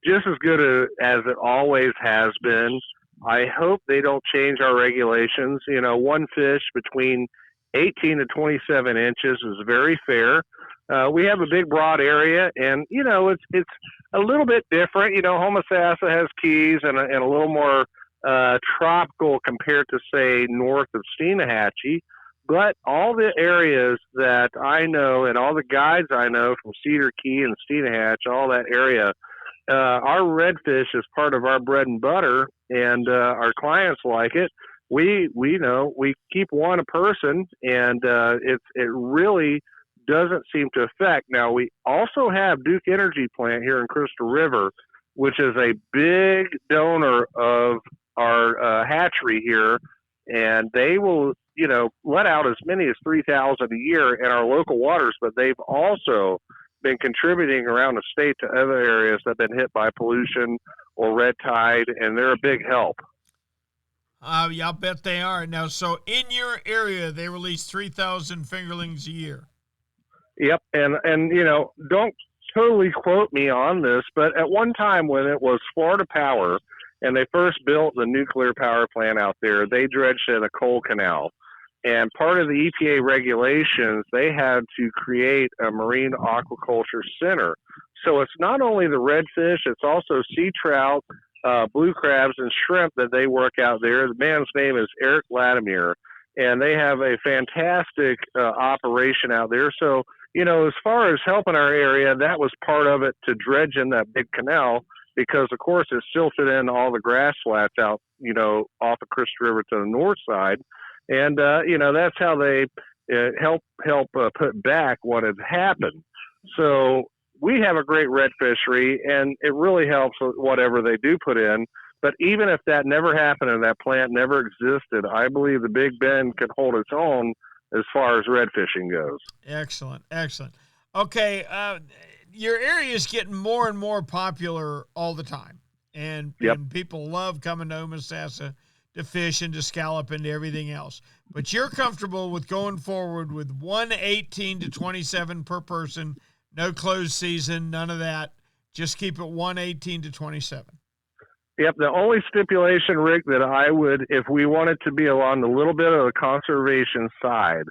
just as good as it always has been. I hope they don't change our regulations. You know, one fish between 18 to 27 inches is very fair. We have a big, broad area, and, you know, it's a little bit different. You know, Homosassa has keys and a little more tropical compared to, say, north of Steenahatchee. But all the areas that I know and all the guides I know from Cedar Key and Steenahatchee, all that area, our redfish is part of our bread and butter, and our clients like it. We know we keep one a person, and it really doesn't seem to affect. Now, we also have Duke Energy Plant here in Crystal River, which is a big donor of our hatchery here, and they will, you know, let out as many as 3,000 a year in our local waters, but they've also been contributing around the state to other areas that have been hit by pollution or red tide, and they're a big help. Yeah, I'll bet they are. Now, so in your area, they release 3,000 fingerlings a year. Yep, and you know, don't totally quote me on this, but at one time when it was Florida Power and they first built the nuclear power plant out there, they dredged in a coal canal. And part of the EPA regulations, they had to create a marine aquaculture center. So it's not only the redfish, it's also sea trout, blue crabs, and shrimp that they work out there. The man's name is Eric Latimer, and they have a fantastic operation out there. So, you know, as far as helping our area, that was part of it, to dredge in that big canal, because, of course, it silted in all the grass flats out, you know, off of Crystal River to the north side. And, you know, that's how they help put back what had happened. So we have a great red fishery, and it really helps with whatever they do put in. But even if that never happened and that plant never existed, I believe the Big Bend can hold its own as far as red fishing goes. Excellent, excellent. Okay, your area is getting more and more popular all the time, and people love coming to Homosassa to fish and to scallop and to everything else. But you're comfortable with going forward with 118 to 27 per person, no closed season, none of that. Just keep it 118 to 27. Yep. The only stipulation, Rick, that I would, if we wanted to be along a little bit of the conservation side,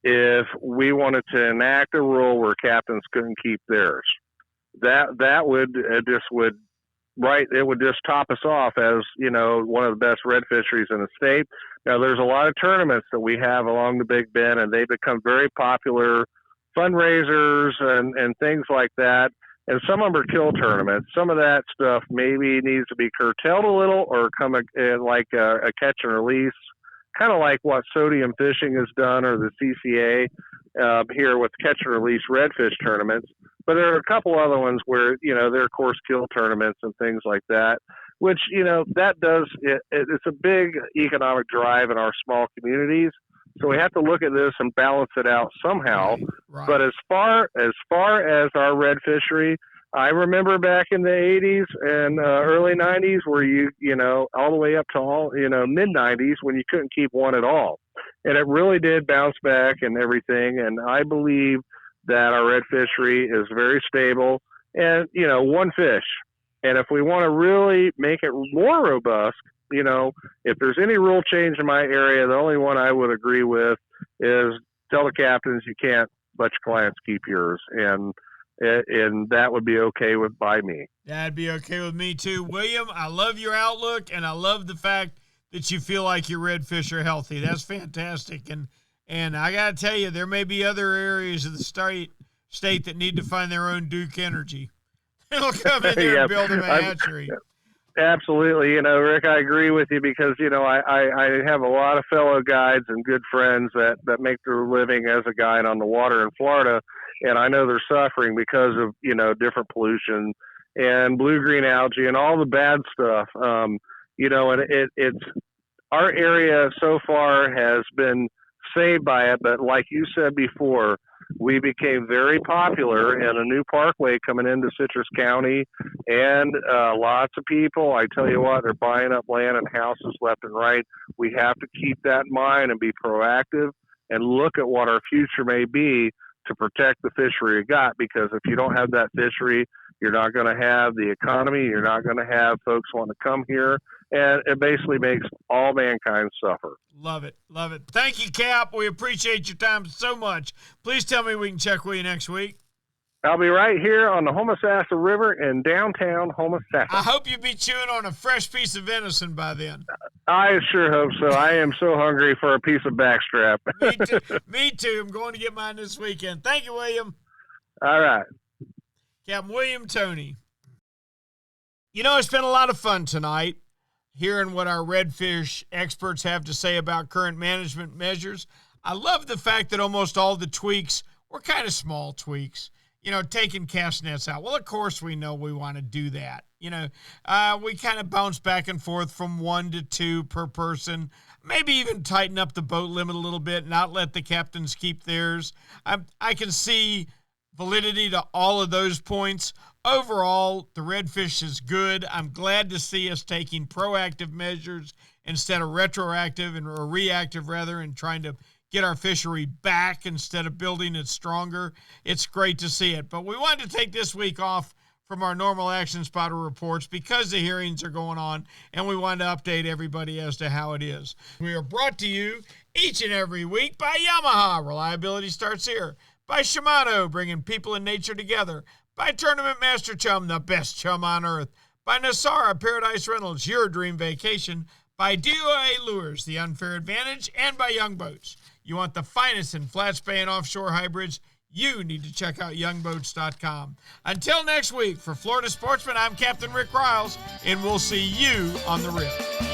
if we wanted to enact a rule where captains couldn't keep theirs, that would it would just top us off as, you know, one of the best red fisheries in the state. Now, there's a lot of tournaments that we have along the Big Bend, and they become very popular fundraisers and things like that. And some of them are kill tournaments. Some of that stuff maybe needs to be curtailed a little, or come like a catch and release, kind of like what Sodium Fishing has done, or the CCA here with catch and release redfish tournaments. But there are a couple other ones where, you know, there are course kill tournaments and things like that, which, you know, that does it's a big economic drive in our small communities. So we have to look at this and balance it out somehow. Right. But as far as our red fishery, I remember back in the 80s and early 90s where you know, all the way up to all, you know, mid 90s when you couldn't keep one at all. And it really did bounce back and everything. And I believe that our red fishery is very stable and, you know, one fish. And if we want to really make it more robust, you know, if there's any rule change in my area, the only one I would agree with is tell the captains you can't let your clients keep yours. And and that would be okay by me. That'd be okay with me too. William, I love your outlook, and I love the fact that you feel like your redfish are healthy. That's fantastic. And I got to tell you, there may be other areas of the state that need to find their own Duke Energy. They'll come in there and build them a hatchery. Absolutely. Rick, I agree with you because, I have a lot of fellow guides and good friends that make their living as a guide on the water in Florida. And I know they're suffering because of, different pollution and blue-green algae and all the bad stuff. And it's our area so far has been saved by it. But like you said before, we became very popular in a new parkway coming into Citrus County, and lots of people, I tell you what, they're buying up land and houses left and right. We have to keep that in mind and be proactive and look at what our future may be to protect the fishery we got, because if you don't have that fishery, you're not going to have the economy, you're not going to have folks want to come here, and it basically makes all mankind suffer. Love it. Love it. Thank you, Cap. We appreciate your time so much. Please tell me we can check with you next week. I'll be right here on the Homosassa River in downtown Homosassa. I hope you'll be chewing on a fresh piece of venison by then. I sure hope so. I am so hungry for a piece of backstrap. Me too. I'm going to get mine this weekend. Thank you, William. All right. Captain William Toney. It's been a lot of fun tonight hearing what our redfish experts have to say about current management measures. I love the fact that almost all the tweaks were kind of small tweaks. Taking cast nets out. Well, of course we know we want to do that. We kind of bounce back and forth from 1 to 2 per person. Maybe even tighten up the boat limit a little bit, not let the captains keep theirs. I can see validity to all of those points. Overall, the redfish is good. I'm glad to see us taking proactive measures instead of retroactive or reactive rather, and trying to get our fishery back instead of building it stronger. It's great to see it. But we wanted to take this week off from our normal Action Spotter reports because the hearings are going on, and we wanted to update everybody as to how it is. We are brought to you each and every week by Yamaha. Reliability starts here. By Shimano, bringing people and nature together. By Tournament Master Chum, the best chum on earth. By Nosara Paradise Rentals, your dream vacation. By D.O.A. Lures, the unfair advantage. And by Young Boats. You want the finest in flat span offshore hybrids? You need to check out youngboats.com. Until next week, for Florida Sportsman, I'm Captain Rick Riles, and we'll see you on the rip.